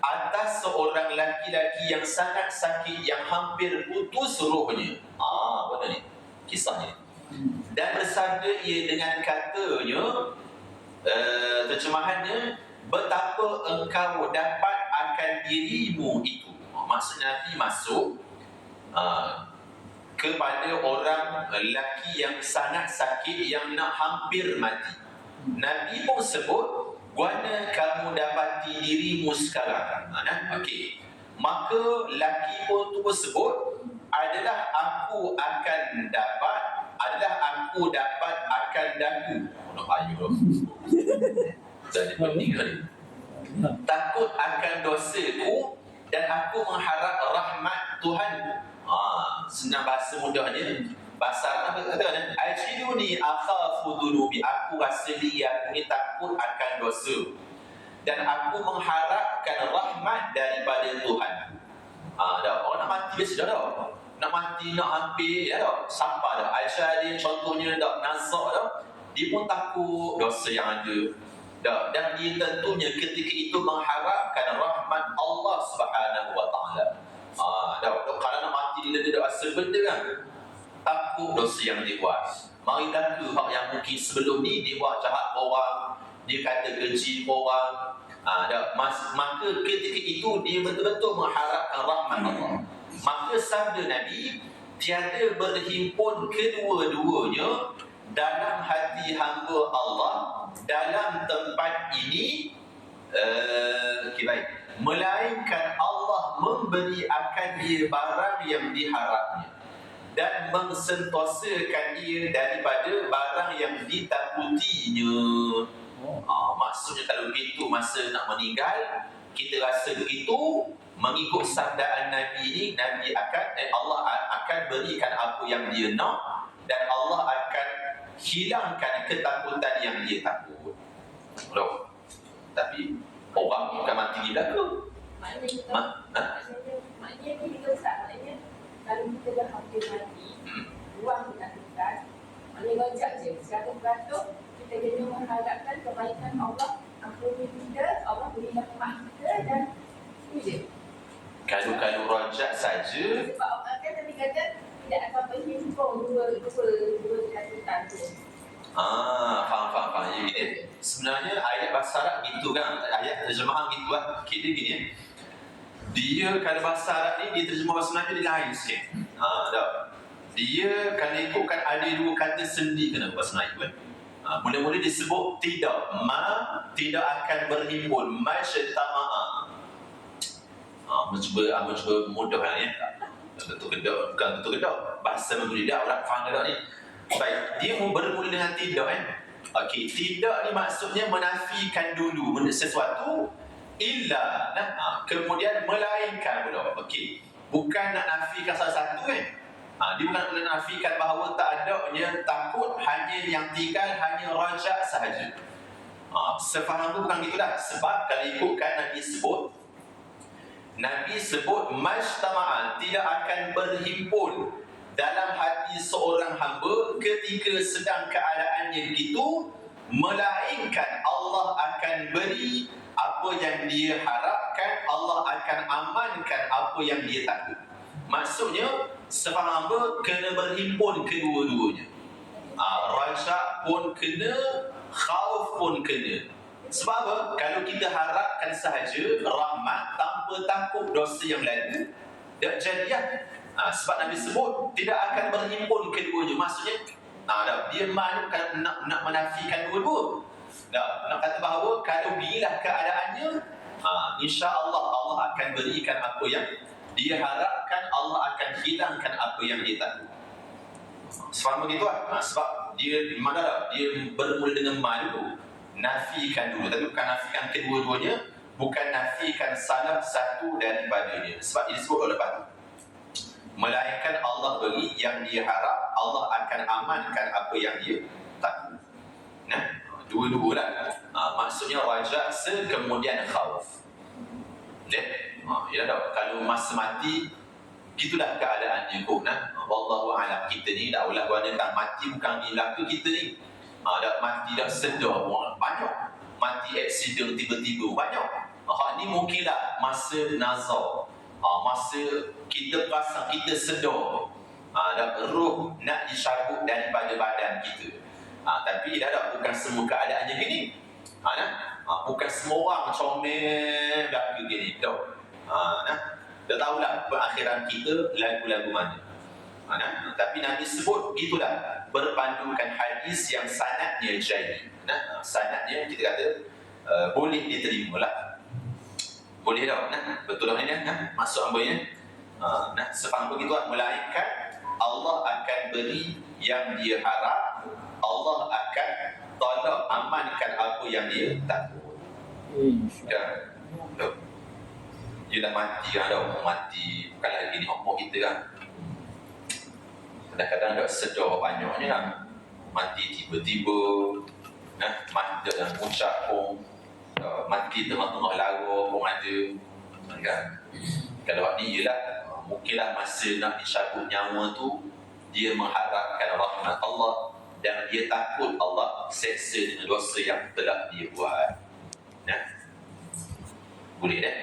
atas seorang laki-laki yang sangat sakit yang hampir putus rohnya. Benda ni kisahnya. Dan bersabda ia dengan katanya, terjemahannya, betapa engkau dapat akan dirimu itu. Maksudnya Nabi masuk kepada orang lelaki yang sangat sakit, yang nak hampir mati. Nabi pun sebut, guana kamu dapati dirimu sekarang. Okey. Maka lelaki pun tu sebut, adalah aku akan dapat akan daku. Nak ayu. Jadi penting tadi. Takut akan dosaku dan aku mengharap rahmat Tuhanku. Senang bahasa mudahnya. Bahasa Arab kata, ajiduni akhafu dhunubi. Aku rasa diri aku ni takut akan dosa. Dan aku mengharapkan rahmat daripada Tuhan. Dah, orang nak mati biasa dah. Nak mati, nak hampir, dah. Sampai dah. Aisyah dia contohnya dah, nazak dah. Dia pun takut dosa yang ada. Dah. Dan dia tentunya ketika itu mengharapkan rahmat Allah Subhanahu Wa Taala. Dah. Kalau nak mati dia dah rasa benda kan. Takut dosa yang dia buat. Mari dah ke hak yang mungkin sebelum ni dia buat jahat orang, dia kata keji orang. Maka ketika itu dia betul-betul mengharapkan rahmat Allah. Maka sabda Nabi, tiada berhimpun kedua-duanya dalam hati hamba Allah dalam tempat ini melainkan Allah memberi akan dia barang yang diharapnya dan mensentosakan dia daripada barang yang ditakutinya. Maksudnya kalau begitu masa nak meninggal, kita rasa begitu, mengikut sabdaan Nabi ini, Allah akan berikan apa yang dia nak dan Allah akan hilangkan ketakutan yang dia takut. Tapi orang bukan mati di belakang. Maknanya ni kita tak, maknanya kalau kita dah hampir mati, buang ketakutan, maknanya rojak je. 100% kita jadi mengharapkan kebaikan Allah, ampuni kita, Allah beri rahmat kita dan itu je. Kalau rojak saja. Sebab orang kan tadi kata tidak akan berhimpun dua ketakutan tu. Faham. Jadi sebenarnya ayat bahasa Arab gitu kan, ayat terjemahan gitu kan. Kira gini, dia kalau bahasa Arab ni dia terjemah bahasa Melayu dia lain sikit. Dia kalau ikutkan ada dua kata sendi kena bahasa Melayu kan. Mula-mula disebut tidak akan berhimpun masyatama'a. Mencuba mudahkan ya. Tentu kedok, bukan tentu kedok. Bahasa membulidak orang faham kedok ni. Baik, dia bermula dengan tidak Okey, tidak ni maksudnya menafikan dulu benda sesuatu illa kemudian melainkan pula. Okey, bukan nak nafikan salah satu kan. Dia bukan nak nafikan bahawa tak adanya takut, hanya yang tinggal hanya rajak sahaja. Sefaham tu bukan gitulah. Sebab kalau ikutkan Nabi sebut majtama'an, tidak akan berhimpun dalam hati seorang hamba ketika sedang keadaannya begitu, melainkan Allah akan beri apa yang dia harapkan, Allah akan amankan apa yang dia takut. Maksudnya seorang hamba kena berhimpun kedua-duanya. Rajak pun kena, khauf pun kena. Sebab apa? Kalau kita harapkan sahaja rahmat tanpa takut dosa yang lalu, tak jadi. Sebab Nabi sebut tidak akan berhimpun keduanya. Maksudnya dia manukan nak menafikan dua-dua. Nak kata bahawa kalau bila keadaannya, insya-Allah Allah akan berikan apa yang dia harapkan, Allah akan hilangkan apa yang dia takut. Faham begitu lah. Sebab dia bermula dengan dulu, nafikan dulu, tapi bukan nafikan kedua-duanya, bukan nafikan salah satu daripadanya. Sebab dia disebut oleh lepas tu, melainkan Allah beri yang dia harap, Allah akan amankan apa yang dia takut. Dua-dua lah. Maksudnya rajak kemudian khauf. Ya dah, kalau masa mati gitulah keadaannya kok. Wallahu a'lam. Kita ni dah ulah gunakan mati bukan dilaka kita ni. Dah mati dah sedar banyak. Mati aksiden tiba-tiba banyak. Hak ni mungkinlah masa nazar. Masa kita perasan, kita sedar. Dan roh nak dicabut daripada badan kita. Tapi dah bukan semua keadaannya gini. Bukan semua orang comel berlaku gini. Dah tahulah perakhiran kita lagu-lagu mana. Tapi Nabi sebut begitulah, berpandukan hadis yang sanadnya jayyid. Sanadnya kita kata boleh diterima lah. Boleh tak? Betul lah ni maksud apa ni? Sefaham begitu lah. Melainkan Allah akan beri yang dia harap, Allah akan tolak amankan apa yang dia takut. Kan? Dia dah mati kan, dah mati. Bukan lagi ni hopok kita kan. Kadang-kadang dah sedar banyaknya kan. Mati tiba-tiba, mati dalam puncak pun, mati tengah-tengah lara pun ada kan. Kalau ni ialah mungkinlah masa nak dicabut nyawa tu, dia mengharapkan rahmat Allah dan dia takut Allah seksa dengan dosa yang telah dia buat. Boleh dah?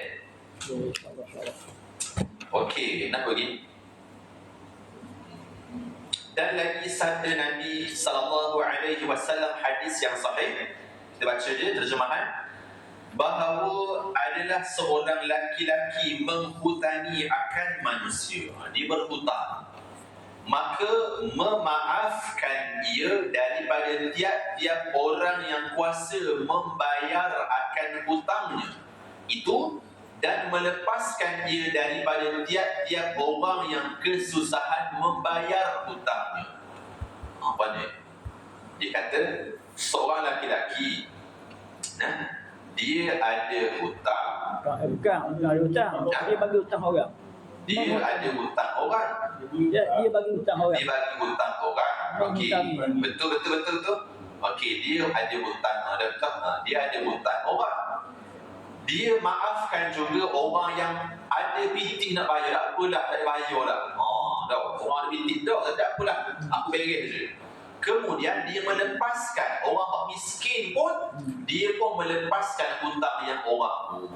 Okey, nak pergi. Dan lagi sabda Nabi SAW, hadis yang sahih. Kita baca je terjemahan. Bahawa adalah seorang laki-laki menghutani akan manusia. Dia berhutang. Maka memaafkan ia daripada tiap-tiap orang yang kuasa membayar akan hutangnya itu, dan melepaskan ia daripada tiap-tiap orang yang kesusahan membayar hutangnya. Apa ni? Dia kata seorang laki-laki, dia ada hutang. Bukan ada hutang. Dia bagi hutang orang. Dia ada hutang orang. Dia bagi hutang orang. Dia bagi hutang orang. Okey. Betul. Okey, dia ada hutang orang. Dia ada hutang orang. Dia maafkan juga orang yang ada bintik nak bayar. Tak apalah, tak bayar lah. Orang ada bintik tak apalah. Aku beres je. Kemudian dia melepaskan orang miskin pun, dia pun melepaskan hutang yang orang tu.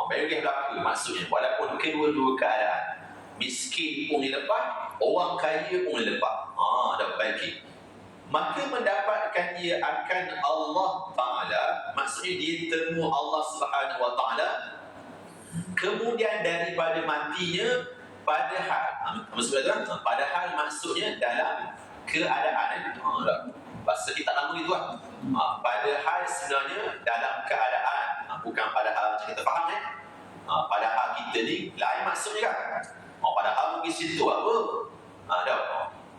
Beres berlaku maksudnya. Walaupun kedua-dua keadaan, miskin pun dilepas, orang kaya pun dilepas. Dah baik. Maka mendapatkan ia akan Allah Ta'ala, maksudnya dia temu Allah Subhanahu Wa Ta'ala. Kemudian daripada matinya, padahal maksudnya dalam keadaan. Bahasa kita lama itu lah. Padahal sebenarnya dalam keadaan, bukan padahal macam kita faham padahal kita ni lain maksudnya kan. Padahal mungkin situ apa?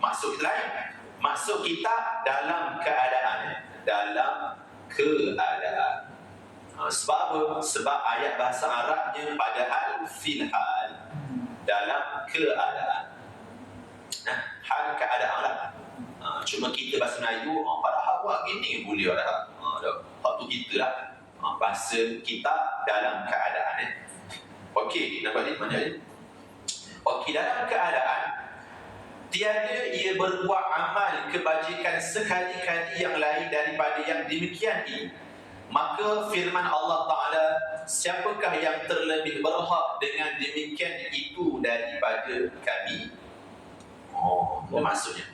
Maksud kita lain. Maksud kita dalam keadaan. Sebab apa? Sebab ayat bahasa Arabnya padahal filhal, dalam keadaan. Hal keadaan lah. Cuma kita bahasa Melayu, padahal buat gini boleh lah. Waktu kita lah. Bahasa kita dalam keadaan. Okey, nampak ni mana ni? Okey, dalam keadaan tiada ia berbuat amal kebajikan sekali-kali yang lain daripada yang demikian ini, maka firman Allah Ta'ala, siapakah yang terlebih berhak dengan demikian itu daripada kami? Maksudnya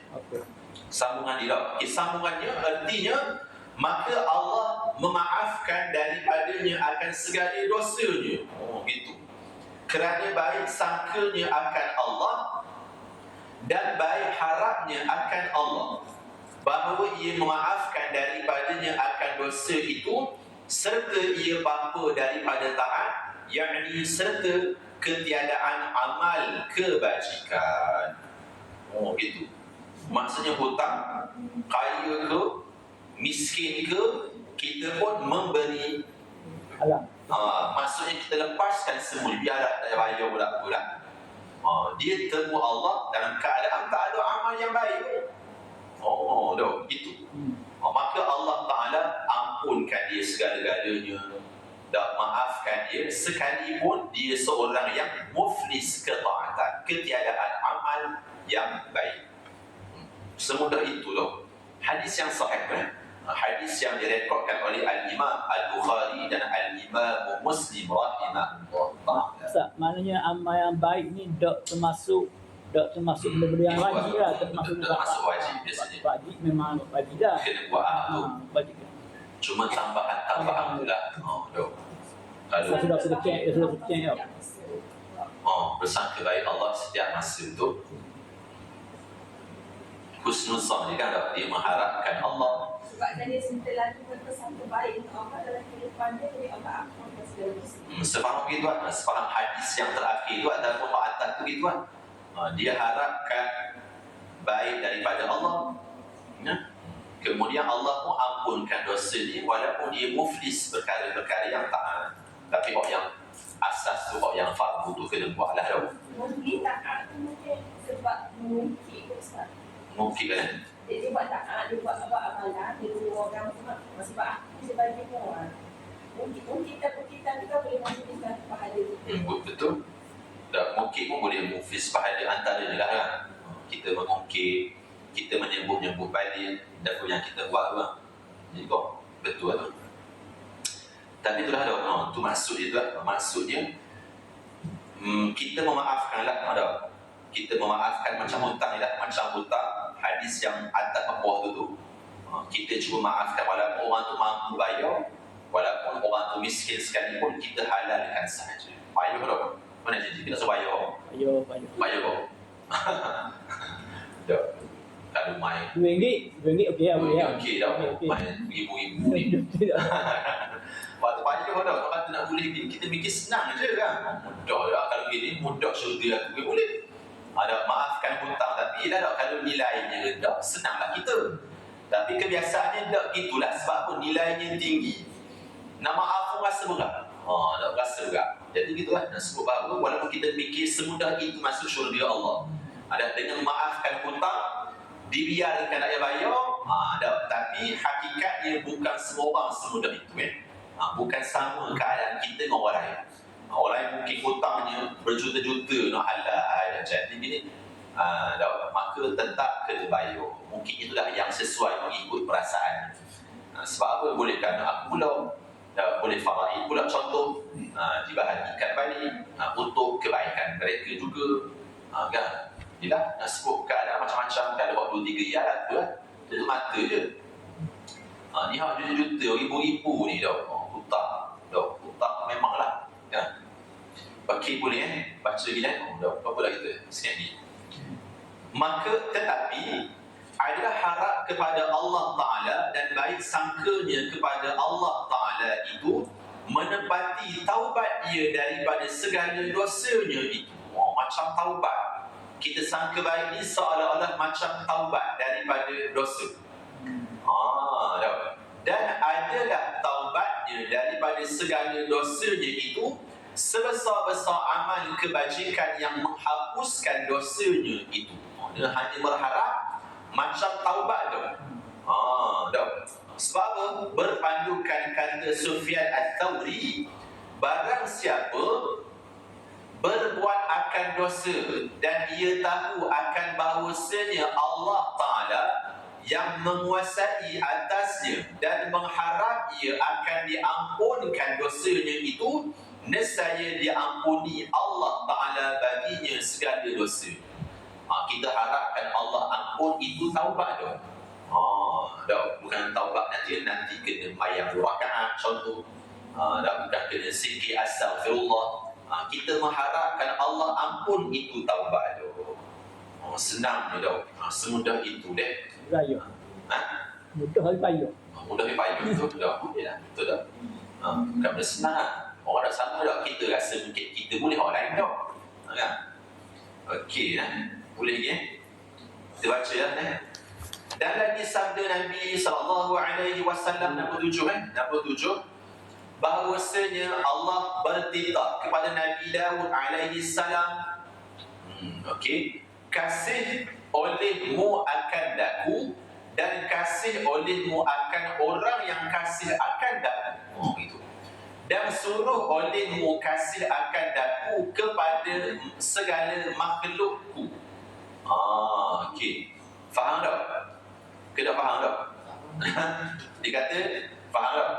sambungan dia. Sambungannya artinya, maka Allah memaafkan daripadanya akan segala dosanya. Gitu. Kerana baik sangkanya akan Allah dan baik harapnya akan Allah, bahawa ia memaafkan daripadanya akan dosa itu, serta ia bapa daripada taat, yakni serta ketiadaan amal kebajikan. Gitu. Maksudnya hutang, kaya ke, miskin ke, kita pun memberi. Maksudnya kita lepaskan semua, biarlah tak bayar pula. Dia temu Allah dalam keadaan tak ada amal yang baik. Gitu. Maka Allah Ta'ala ampunkan dia segala-galanya, dan maafkan dia sekalipun dia seorang yang muflis ketaatan, ketiadaan amal yang baik. Semudah itu hadis yang sahih hadis yang direkodkan oleh Al-Imam Al-Bukhari dan Al-Imam Muslim rahimahullah. Maknanya amal yang baik ni tak termasuk Tak termasuk benda-benda yang wajib lah, termasuk Tak termasuk wajib biasanya. Wajib memang wajib dah. Kena buat tu. Wajib. Cuma tambahan-tambahan tu lah. Dok. Kalau Sudah sedekah, sudah sedekah ya. bersangka baik Allah setiap masa tu. Husnuzan dia kan, dia mengharapkan Allah. Sebab dia sentiasa berpesan terbaik untuk Allah dalam kehidupan dia, jadi Allah akan segala sesuatu. Sefaham begitu kan? Sefaham hadis yang terakhir tu ataupun hak atas tu gitu kan? Dia harapkan baik daripada Allah. Ya? Kemudian Allah pun ampunkan dosa dia walaupun dia muflis perkara-perkara yang tak. Tapi orang yang asas tu, orang yang fardu tu kena buat lah tau. Mungkin taat tu mungkin sebab mungkin Ustaz. Mungkin kan? Dia buat taat, dia buat amalan, dia buat orang sebab aku sebagai orang. Mungkin kita boleh menghasilkan pahala kita. Betul. Dan mungkin pun boleh muflis pahala antaranya lah kan. Kita mengungkit, kita menyebut-nyebut balik dan yang kita buat tu lah. Jadi kok betul tu. Tapi itulah dah, tu maksud dia tu lah. Maksudnya kita memaafkan lah. Kita memaafkan macam hutang ni lah. Macam hutang hadis yang atas bawah tu. Kita cuba maafkan walaupun orang tu mampu bayar, walaupun orang tu miskin sekalipun, kita halalkan sahaja. Bayar tak? Mana jadi kita rasa bayar? Bayar kok. Dah. Kalau main RM2 okey lah boleh lah. okey dah. Main ibu-ibu ni. Waktu pagi kau dah, kata nak boleh gini, kita mikir senang je kan. Mudah lah kalau gini, mudah syurga aku boleh. Ada maafkan hutang, tapi dah kalau nilainya rendah, senanglah kita. Tapi kebiasaannya tak gitulah, sebab apa? Nilainya tinggi. Nak maaf pun rasa berat. Tak rasa berat. Jadi gitulah, nak sebut bahawa walaupun kita fikir semudah itu masuk syurga Allah. Ada dengan maafkan hutang, dibiarkan nak bayar, tapi hakikatnya bukan semua orang semudah itu kan. Bukan sama keadaan kita dengan orang lain. Orang lain mungkin hutangnya berjuta-juta nak halal. Jadi gini, maka tetap kena bayar. Mungkin itulah yang sesuai mengikut perasaan. Sebab apa? Boleh kan aku pula boleh faraid pula contoh dibahagikan balik untuk kebaikan mereka juga. Kan? Yelah, nak sebut keadaan macam-macam. Kalau buat 2-3 ya lah tu lah. Tutup mata je. Ni hak juta-juta, ribu-ribu ni dah. Hutang. Hutang memanglah. Kan? Okey boleh baca lagi kan? Apa lah kita sikit lagi. Maka tetapi adalah harap kepada Allah Ta'ala dan baik sangkanya kepada Allah Ta'ala itu menepati taubat dia daripada segala dosanya itu. Macam taubat. Kita sangka baik ni seolah-olah macam taubat daripada dosa. Dan adalah taubatnya daripada segala dosanya itu sebesar-besar amal kebajikan yang menghapuskan dosanya itu. Dia hanya berharap macam taubat tu. Sebab apa? Berpandukan kata Sufyan Ats-Tsauri, barang siapa berbuat akan dosa dan ia tahu akan bahawasanya Allah Ta'ala yang menguasai atasnya dan mengharap ia akan diampunkan dosanya itu, nescaya diampuni Allah Ta'ala baginya segala dosa. Kita harapkan Allah ampun, itu taubat tu. Bukan taubat nanti kena bayar 2 rakaat contoh. Bukan kena sikit astaghfirullah. Kita mengharapkan Allah ampun, itu taubat tu. Senang je tau. Semudah itu deh. Raya. Mudah hari payah. Mudah payah tu dah. Betul dah. Bukan benda senang. Orang dah sama dah. Kita rasa mungkin kita boleh, orang lain dah. Kan? Okey lah. Boleh lagi kita baca lah. Dan lagi sabda Nabi SAW nombor 7 nombor 7, bahawasanya Allah bertitah kepada Nabi Daud alaihissalam, okey, kasih olehmu akan daku dan kasih olehmu akan orang yang kasih akan daku. Itu. Dan suruh olehmu kasih akan daku kepada segala makhlukku. Okey. Faham tak? Kita faham tak? Dia kata, faham tak?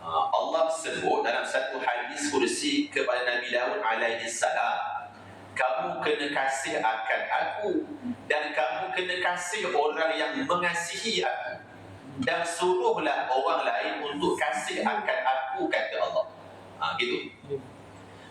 Allah sebut dalam satu hadis kursi kepada Nabi Daud alaihissalam, kamu kena kasih akan aku, dan kamu kena kasih orang yang mengasihi aku, dan suruhlah orang lain untuk kasih akan aku, kata Allah. Gitu.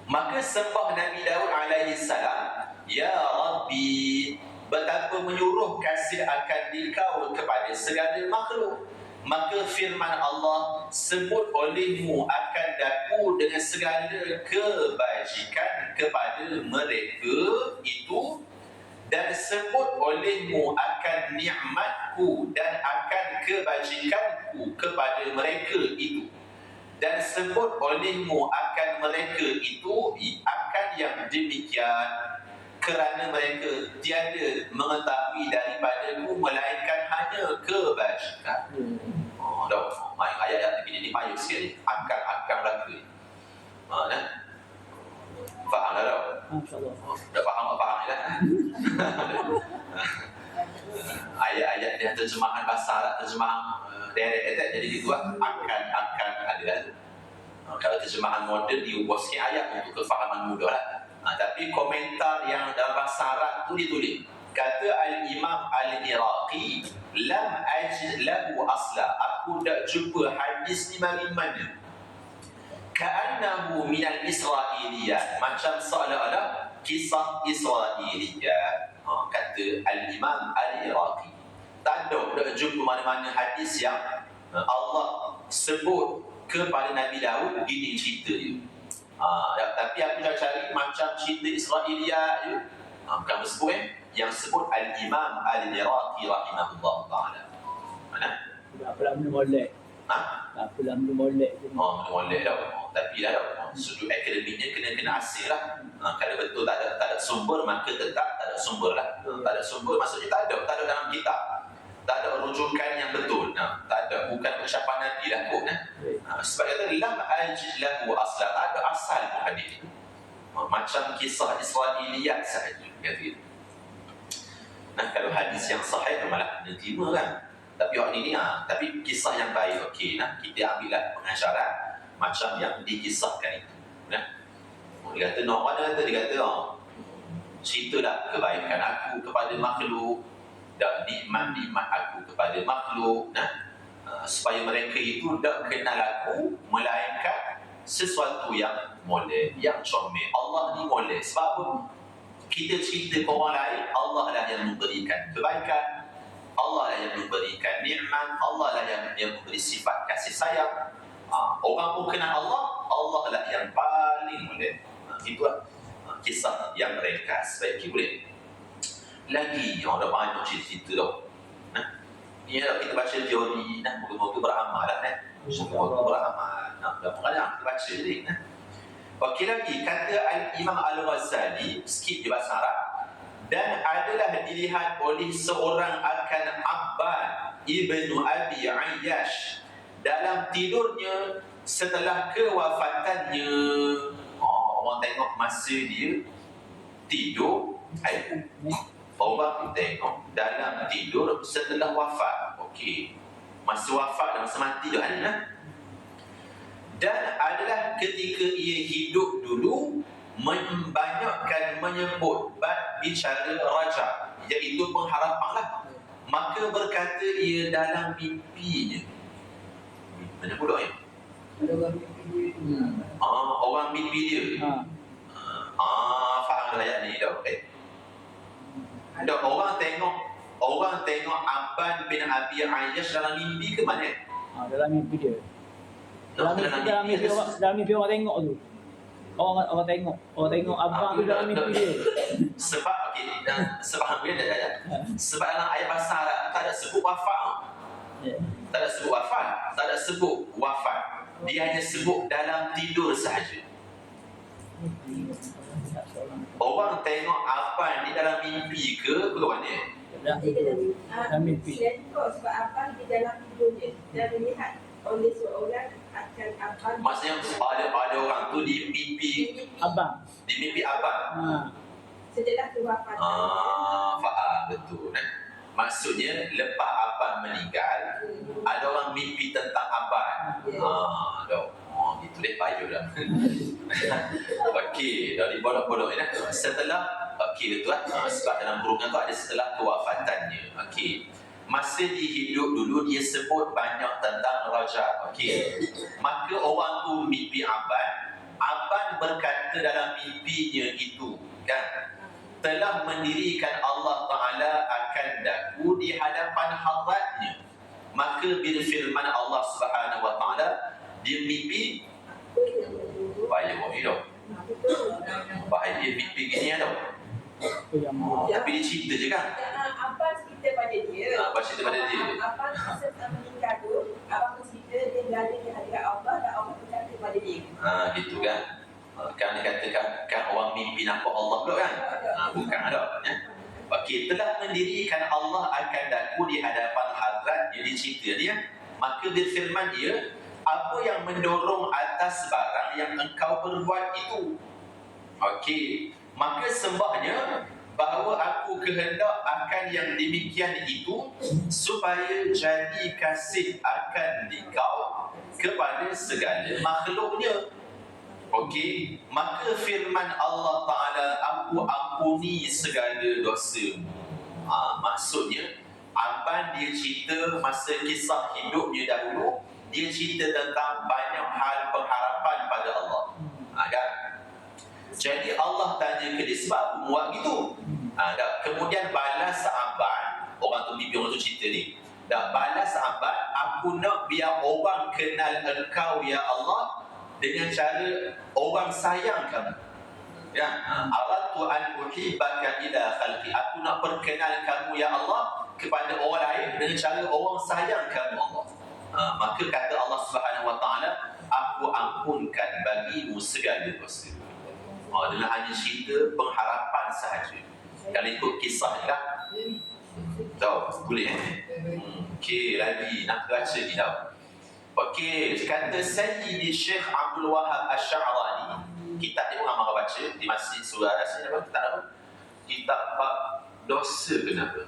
Maka sembah Nabi Daud alaihi salam, ya Rabbi, betapa menyuruh kasih akan dikau kepada segala makhluk. Maka firman Allah, sebut olehmu akan daku dengan segala kebajikan kepada mereka itu, dan sebut olehmu akan nikmatku dan akan kebajikanku kepada mereka itu, dan sebut olehmu akan mereka itu akan yang demikian, kerana mereka tiada mengetahui daripadaku melainkan hanya kebajikan. Ayat-ayat begini ni payah sikit ni, akal-akal belaka ni. Faham dah tak? InsyaAllah. Dah faham tak faham ni dah? Ayat-ayat dia terjemahan bahasa Arab, terjemahan direct, jadi gitu lah. Akal-akal ada tu. Kalau terjemahan moden diubah sikit ayat untuk kefahaman mudah lah. Tapi komentar yang dalam bahasa Arab tu ditulis, kata Al-Imam Al-Iraqi, lam ajid lahu asla, aku tak jumpa hadis ni mari mana. Ka'annahu minal Israiliyat, macam seolah-olah kisah Israiliyat. Kata Al-Imam Al-Iraqi, tak jumpa mana-mana hadis yang Allah sebut kepada Nabi Daud gini cerita dia. Tapi aku dah cari macam cerita Israiliyat je, bukan bersebut yang sebut Al-Imam Al-Iraqi rahimahullah ta'ala. Mana? Tak apalah benda molek. Tak apalah benda molek je. Boleh dah. Tapi dah sudut akademiknya kena asing lah. Kalau betul tak ada sumber, maka tetap tak ada sumber lah. Tak ada sumber maksudnya tak ada dalam kitab. Tak ada rujukan yang betul. Tak ada, bukan ucapan Nabi lah pun. Sebab kata lam ajid lahu asla, tak ada asal pun hadis itu. Macam kisah Israiliyat sahaja, kata gitu. Kalau hadis yang sahih malah kena terima kan. Tapi orang ini tapi kisah yang baik, okey, kita ambillah pengajaran macam yang dikisahkan itu. Dia kata dia kata ceritalah kebaikan aku kepada makhluk dan nikmat-nikmat aku kepada makhluk, supaya mereka itu tak kenal aku melainkan sesuatu yang molek, yang comel. Allah ni molek. Sebab apa? Kita cerita ke orang lain, Allah lah yang memberikan kebaikan, Allah lah yang memberikan nikmat, Allah lah yang memberi sifat kasih sayang. Orang pun kenal Allah, Allah lah yang paling molek. Itulah kisah yang ringkas. Baik, kita boleh lagi yang ada banyak cerita dah. Ni kalau kita baca teori, moga-moga beramal lah. Moga-moga beramal. Kadang-kadang kita baca je. Okey, lagi kata Al-Imam Al-Ghazali, sikit di bahasa Arab, dan adalah dilihat oleh seorang akan Abbad Ibnu Abi Ayyash dalam tidurnya setelah kewafatannya. Orang tengok masa dia tidur, orang tengok dalam tidur setelah wafat. Okey, masa wafat dan masa mati tu kan. Dan adalah ketika ia hidup dulu membanyakkan menyebut bab bicara raja, iaitu pengharapan lah. Maka berkata ia dalam mimpinya. Mana pula ya? Orang mimpi dia. Faham ayat ni dah. Orang tengok Aban bin Abi Ayyash dalam mimpi ke mana? Dalam mimpi dia. Dalam mimpi orang tengok tu. Orang tengok abang tu dalam mimpi dia. Sebab sebab dia dah. Sebab dalam ayat bahasa Arab tak ada sebut wafat. Tak ada sebut wafat, tak ada sebut wafat. Dia hanya sebut dalam tidur sahaja. Orang tengok apa ni dalam mimpi ke bagaimana? Dalam mimpi. Dia tengok sebab apa di dalam tidurnya dan melihat oleh seorang akan apa. Maksudnya ada orang tu di mimpi Abang. Di mimpi abang. Setelah kewafatan. Faham betul. Maksudnya lepas abang meninggal, ada orang mimpi tentang abang. Itu dia payah dah. Okey, dari bodoh Belum ya. Setelah okey tuan, sebab dalam kurungan tu ada setelah kewafatannya. Okey. Masa dia hidup dulu dia sebut banyak tentang raja. Okey. Maka orang tu mimpi Aban. Aban berkata dalam mimpinya itu kan, telah mendirikan Allah Ta'ala akan daku di hadapan hadratnya. Maka bila firman Allah Subhanahu Wa Ta'ala, dia mimpi bahaya buat hidup. Bahaya mimpi gini tau. Tapi dia cerita je kan. Abang cerita pada dia. Abang cerita pada dia. Abang masa meninggal tu, abang cerita dia berada di hadirat Allah dan Allah berkata pada dia. Gitu kan. Kan dikatakan kan orang mimpi nampak Allah pula kan. Bukan ada ya. Okey, telah mendirikan Allah akan daku di hadapan hadrat. Jadi cerita dia, maka berfirman dia, apa yang mendorong atas barang yang engkau perbuat itu? Okey, maka sembahnya bahawa aku kehendak akan yang demikian itu supaya jadi kasih akan dikau kepada segala makhluknya. Okey, maka firman Allah Ta'ala, aku ampuni segala dosamu. Maksudnya Aban dia cerita masa kisah hidupnya dahulu, dia cerita tentang banyak hal pengharapan pada Allah. Kan? Jadi Allah tanya ke dia, sebab aku buat gitu. Kemudian balas Aban, orang tu mimpi, orang tu cerita ni. Balas Aban, aku nak biar orang kenal engkau ya Allah dengan cara orang sayang kamu. Ya, aradtu an uhibbaka ila khalqi. Aku nak perkenal kamu ya Allah kepada orang lain dengan cara orang sayang kamu Allah. Maka kata Allah Subhanahu Wa Taala, aku ampunkan bagimu segala dosa. Adalah hanya cerita pengharapan sahaja. Kalau ikut kisah ni lah. Tahu, boleh Okey, lagi nak baca ni tahu. Okey, kata Sayyidi Syekh Abdul Wahab Asy'arani, kitab dia orang marah baca di Masjid Surah Al-Asir, apa kitab apa? Kitab bab dosa kenapa?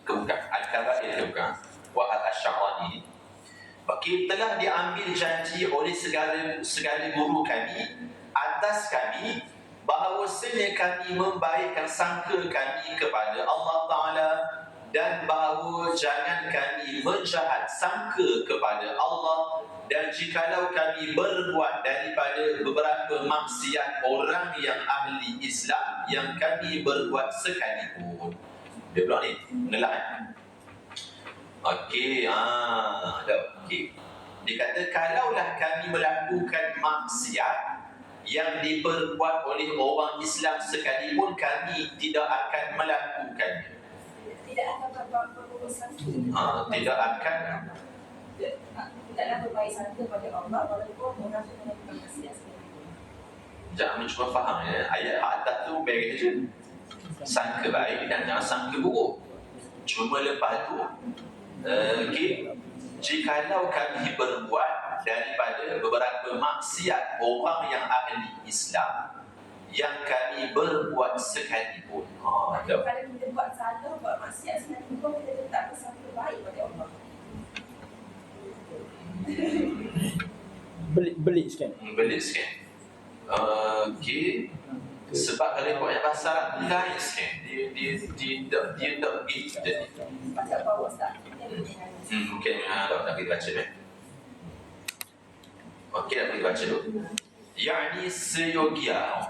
Bukan, Al-Kabair bukan. Wahab Asy'arani. Okey, telah diambil janji oleh segala guru kami atas kami bahawasanya kami membaikkan sangka kami kepada Allah Ta'ala dan bahawa jangan kami menjahat sangka kepada Allah, dan jikalau kami berbuat daripada beberapa maksiat orang yang ahli Islam yang kami berbuat sekalipun. Dia pula ni mengelak. Okey, okey. Dia kata kalaulah kami melakukan maksiat yang diperbuat oleh orang Islam sekalipun, kami tidak akan melakukannya. Tidak akan berbuat sangka. Tidak akan. Tidaklah berbaik sangka pada Allah walaupun orang itu melakukan maksiat sekalipun. Jangan mencuba faham ya. Ayat atas tu baik je. Sangka baik dan jangan sangka buruk. Cuma lepas tu, okey, jikalau kami berbuat daripada beberapa maksiat orang yang ahli Islam yang kami berbuat sekalipun. Kalau kita buat salah, buat maksiat sekalipun, kita tetap bersangka baik pada Allah. Belik sikit. Belik sikit. Okey. Sebab kalau ikut bahasa Arab lain sikit. Dia tak begitu jadi. Macam bawah Ustaz. Mungkin tak kita baca ni. Okey, nak kita baca dulu. Yani sayogia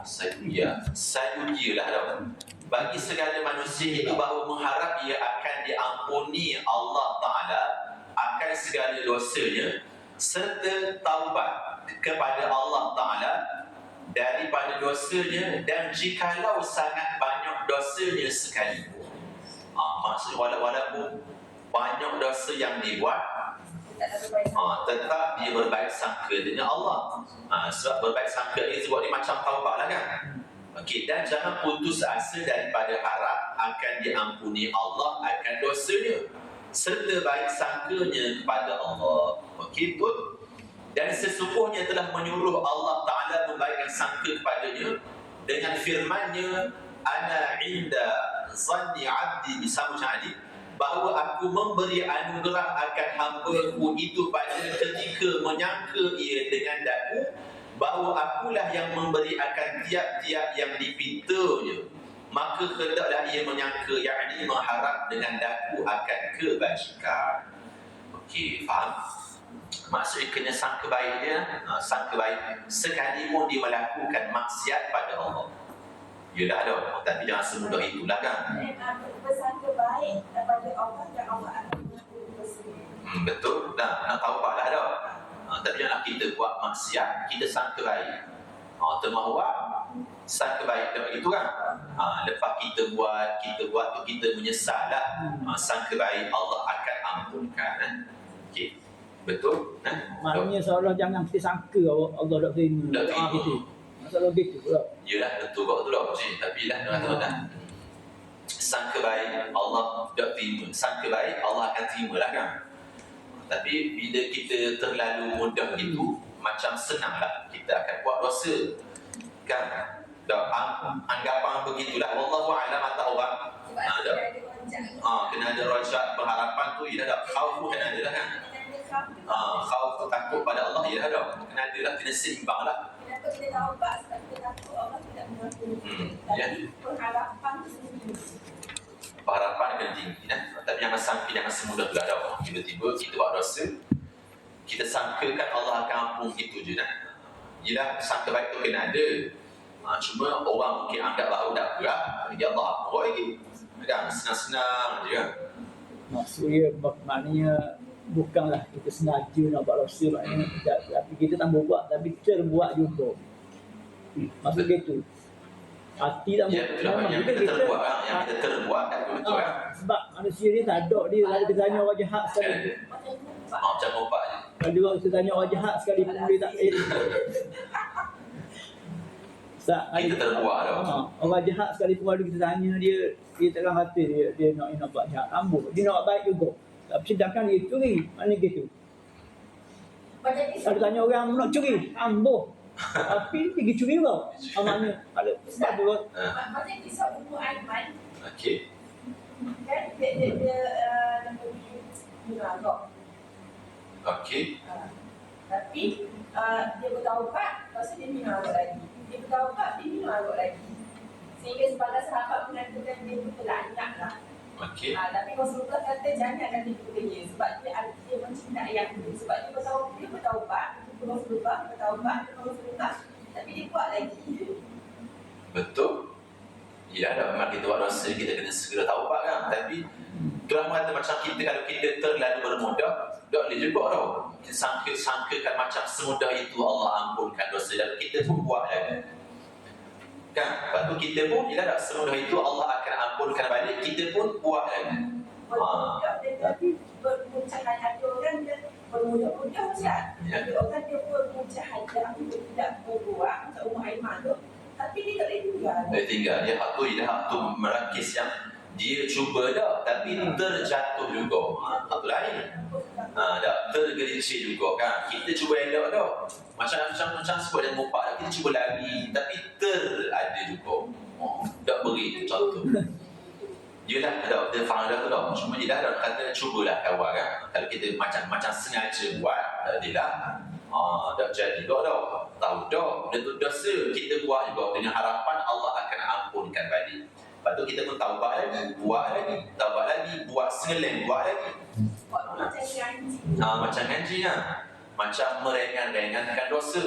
lah dah. Bagi segala manusia itu bahawa mengharap ia akan diampuni Allah Ta'ala akan segala dosanya serta taubat kepada Allah Ta'ala daripada dosanya, dan jikalau sangat banyak dosanya sekalipun. Maksudnya walaupun banyak dosa yang dibuat, tetap dia berbaik sangka dengan Allah. Sebab berbaik sangka ni sebab dia macam taubat lah kan. Okey, dan jangan putus asa daripada harap akan diampuni Allah akan dosanya serta baik sangkanya kepada Allah. Okey, betul. Dan sesungguhnya telah menyuruh Allah Ta'ala membaikkan sangka kepadanya dengan firman-Nya, ana inda zanni abdi bisamu jadi, bahawa aku memberi anugerah akan hamba-Ku itu pada ketika menyangka ia dengan daku, bahawa akulah yang memberi akan tiap-tiap yang dipintanya, maka hendaklah ia menyangka, yakni mengharap dengan daku akan kebajikan. Okey, faham? Maksudnya kena sangka baik dia, sangka baik sekalipun dia melakukan maksiat pada Allah. Yelah dah, tapi jangan semudah itulah kan. Bersangka baik daripada Allah dan Allah akan Betul, nak taubat lah dah. Tapi janganlah kita buat maksiat, kita sangka baik. Termahuat, sangka baik dah gitu kan. Lepas kita buat tu kita menyesal lah. Sangka baik Allah akan ampunkan. Okey, betul? Maknanya seolah jangan kita sangka Allah tak terima Tak doa terima. kita. Masalah gitu pula. Yelah, betul kau tu dah. Tapi lah, tuan-tuan, sangka baik Allah tak terima, sangka baik Allah akan terima lah kan. Tapi bila kita terlalu mudah gitu, macam senanglah kita akan buat dosa kan. Anggapan begitulah. Wallahu a'lam mata orang. Kena ada rajak pengharapan tu, ialah dah khauf tu kena ada lah kan. Khauf tu takut pada Allah, ialah dah kena ada lah, kena seimbang lah. Kenapa kita taubat? Sebab kita takut Allah tidak mengampuni kita. Tapi pengharapan tu sendiri. Pengharapan akan tinggi tapi jangan sampai, jangan semudah tu lah dah. Tiba-tiba kita buat dosa, kita sangkakan Allah akan ampun, gitu je dah. Yelah, sangka baik tu kena ada. Cuma orang mungkin anggap bahawa dah berat, ya Allah ampun lagi kan, senang-senang je kan. Maksudnya maknanya bukanlah kita sengaja nak buat dosa, maknanya tidak, tapi kita tak buat, tapi terbuat juga. Maksud gitu. Hati tak Ya, betul lah. Yang kita terbuat kan, yang kita terbuat kan, betul kan. Sebab manusia ni tak ada dia, kalau kita tanya orang jahat sekali. Macam obat je. Kalau kita tanya orang jahat sekali pun dia tak Kita terbuat dah. Orang jahat sekali pun kita tanya dia terang hati dia nak buat jahat, ambuh. Dia nak buat baik juga. Tapi sedangkan dia curi, mana gitu. Kalau tanya orang nak curi, ambuh. Tapi pergi curi kau. Maknanya ada sebab tu. Macam kisah Ummu Aiman. Okey. Kan dia mengarok. Okey. Tapi dia bertaubat, lepas tu dia minum arok lagi. Dia bertaubat, dia minum arok lagi. Sehingga sebagai sahabat mengatakan dia berkelaknak lah. Okey. Tapi Rasulullah kata jangan ikut dia. Sebab dia mencintai yang itu. Sebab dia bertaubat. Rasulullah bertaubat, Rasulullah. Tapi dia buat lagi. Betul. Ya, dah memang kita buat dosa, kita kena segera taubat kan. Tapi Tuhan mengata macam kita, kalau kita terlalu bermudah, tak boleh juga tau. Kita sangkakan macam semudah itu Allah ampunkan dosa, dan kita pun buat lagi kan. Lepas tu kita pun, ialah tak semudah itu Allah akan ampunkan balik, kita pun buat lagi. Tapi bermucahan hati orang dia bermudah-mudah Ustaz. Ada orang dia bermucahan yang tidak berbuat macam Ummu Aiman tu. Tapi dia tak boleh tinggal. Dia tinggal, dia hak tu, dia hak tu merakis yang dia cuba dah, tapi terjatuh juga. Hak tu lain. Dah tergelincir juga kan. Kita cuba elok dah. Macam sebut dan mupak dah, kita cuba lari, tapi ada juga. Tak beri contoh. Yelah, dia faham dah tu dah. Cuma dia dah kata cubalah kawan kan. Kalau kita macam sengaja buat, dia dah tak jadi juga dah. Tahu dah, benda tu dosa kita buat juga dengan harapan Allah akan ampunkan balik. Lepas tu kita pun taubat lagi, buat lagi, taubat lagi, buat sengeleng, buat lagi. Macam ngaji. Macam ngaji lah. Macam meringan-ringankan dosa.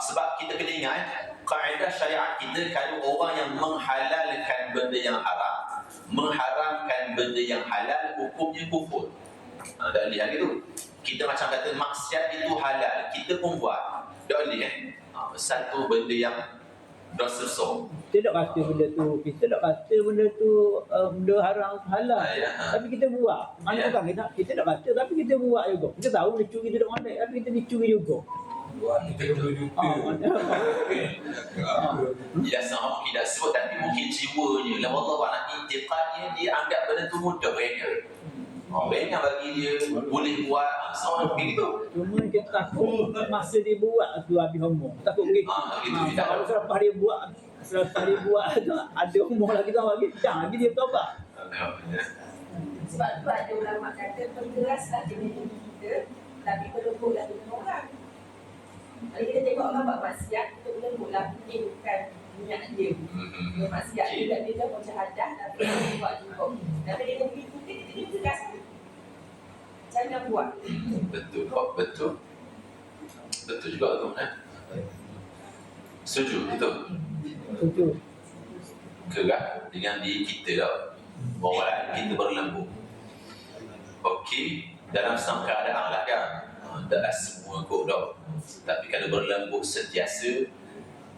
Sebab kita kena ingat, kaedah syariat kita, kalau orang yang menghalalkan benda yang haram, mengharamkan benda yang halal, hukumnya kufur. Tak lihat gitu. Kita macam kata maksiat itu halal, kita pun buat. Tak boleh satu benda yang dosa besar. Kita tak kata benda tu benda haram halal. Tapi kita buat. Mana bukan kita tak kata, tapi kita buat juga. Kita tahu dia curi dia tak pandai, tapi kita dicuri juga. Buat kita berjuta. Tidak sama tidak sebut, tapi mungkin jiwanya. Lah Allah anak intiqadnya, dia anggap benda tu mudah ringan. Ringan bagi dia, boleh buat. Sama begitu. Cuma kita takut masa dia buat tu habis umur. Takut begitu. Kalau selepas dia buat tu ada umur lagi tak lagi. Jangan lagi dia tobat. Sebab tu ada ulama kata perkeraslah dengan diri kita, tapi berlebihlah dengan orang. Kalau kita tengok orang buat maksiat, kita berlembutlah fikir bukan niat dia. Dia maksiat dia dah mau syahadah tapi dia buat juga. Tapi dia pergi putih, dia tegas. Jangan buat. Betul kok, betul. Betul juga tu Setuju, betul. Setuju. Kerap dengan diri kita tau. Orang lain kita berlembut. Okey, dalam setengah keadaan lah kan. Taklah semua kot tau. Tapi kalau berlembut sentiasa,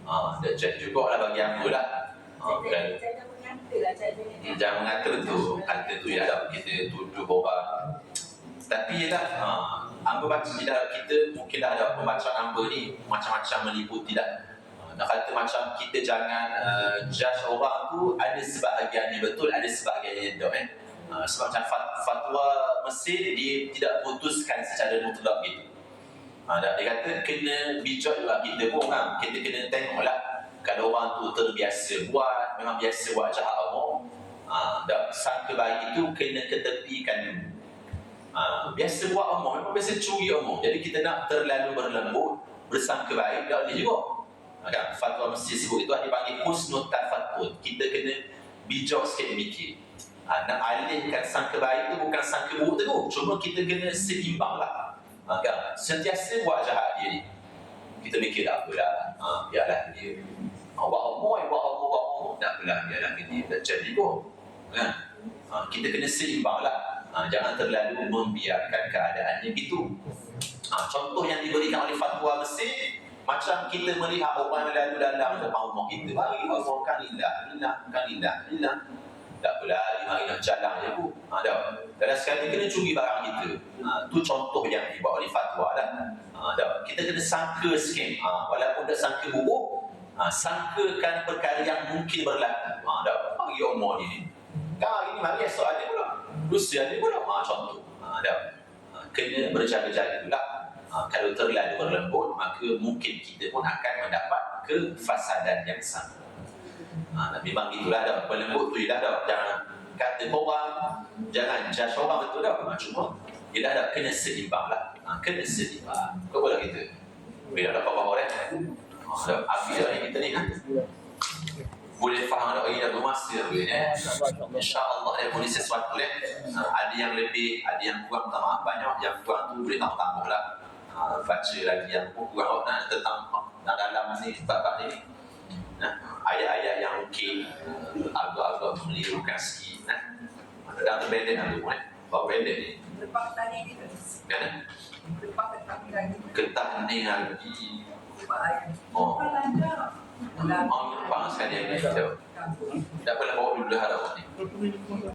dah jadi juga lah bagi aku lah. Jangan mengata lah. Jangan mengata tu. Kata tu ya tak kita tuduh orang. Tapi yelah, hamba baca di dalam kita mungkin dah ada pembacaan hamba ni macam-macam meliputi dah. Nak kata macam kita jangan judge orang tu, ada sebahagian yang betul, ada sebahagian yang tidak sebab macam fatwa Mesir dia tidak putuskan secara mutlak gitu. Dia kata kena bijak juga kita pun kan. Kita kena tengoklah kalau orang tu terbiasa buat, memang biasa buat jahat umum, sangka baik itu kena ketepikan dulu. Biasa buat umum, memang biasa curi umum. Jadi kita nak terlalu berlembut, bersangka baik, tak boleh juga. Kan? Fatwa Mesir sebut itu ada panggil husnul tafattun. Kita kena bijak sikit mikir. Nak alihkan sangka baik itu bukan sangka buruk tu. Cuma kita kena seimbang lah. Kan? Sentiasa buat jahat dia ni. Kita mikir tak apalah. Biarlah dia. Buat umur. Tak apalah, biarlah dia. Tak jadi pun. Kan? Kita kena seimbang lah. Jangan terlalu membiarkan keadaannya gitu. Contoh yang diberikan oleh fatwa Mesir, macam kita melihat orang yang lalu dalam depan rumah kita, bagi orang kan indah. Tak apalah, dia mari nak jalan je pun. Kadang sekali kena curi barang kita. Tu contoh yang dibuat oleh fatwa dah. Kita kena sangka sikit. Walaupun tak sangka buruk, sangkakan perkara yang mungkin berlaku. Bagi umur ni. Kan ini mari esok ada pula. Lusa ada pula. Contoh. Kena berjaga-jaga pula. Kalau terlalu berlembut, maka mungkin kita pun akan mendapat kefasadan yang sama. Memang itulah dah. Berlembut tu ialah dah. Jangan kata orang, jangan judge orang betul dah. Cuma ialah dah kena seimbang lah. Kena seimbang. Kau boleh kita. Bila ada apa-apa orang habis dah kita ni. Boleh faham tak ini dah bermasa InsyaAllah boleh sesuatu ada yang lebih, ada yang kurang, minta maaf banyak. Yang kurang tu boleh tambah lah. Baca lagi yang kurang tentang dalam ni bab ni. Ayat-ayat yang mungkin agak-agak melirukan sikit. Dalam pendek tu bab pendek ni. Lepas tadi ni Kan? lepas tadi lagi. Ketah ni lagi. Oh. Lepas sekali yang ni. Tak apalah bawa dulu dah ada ni.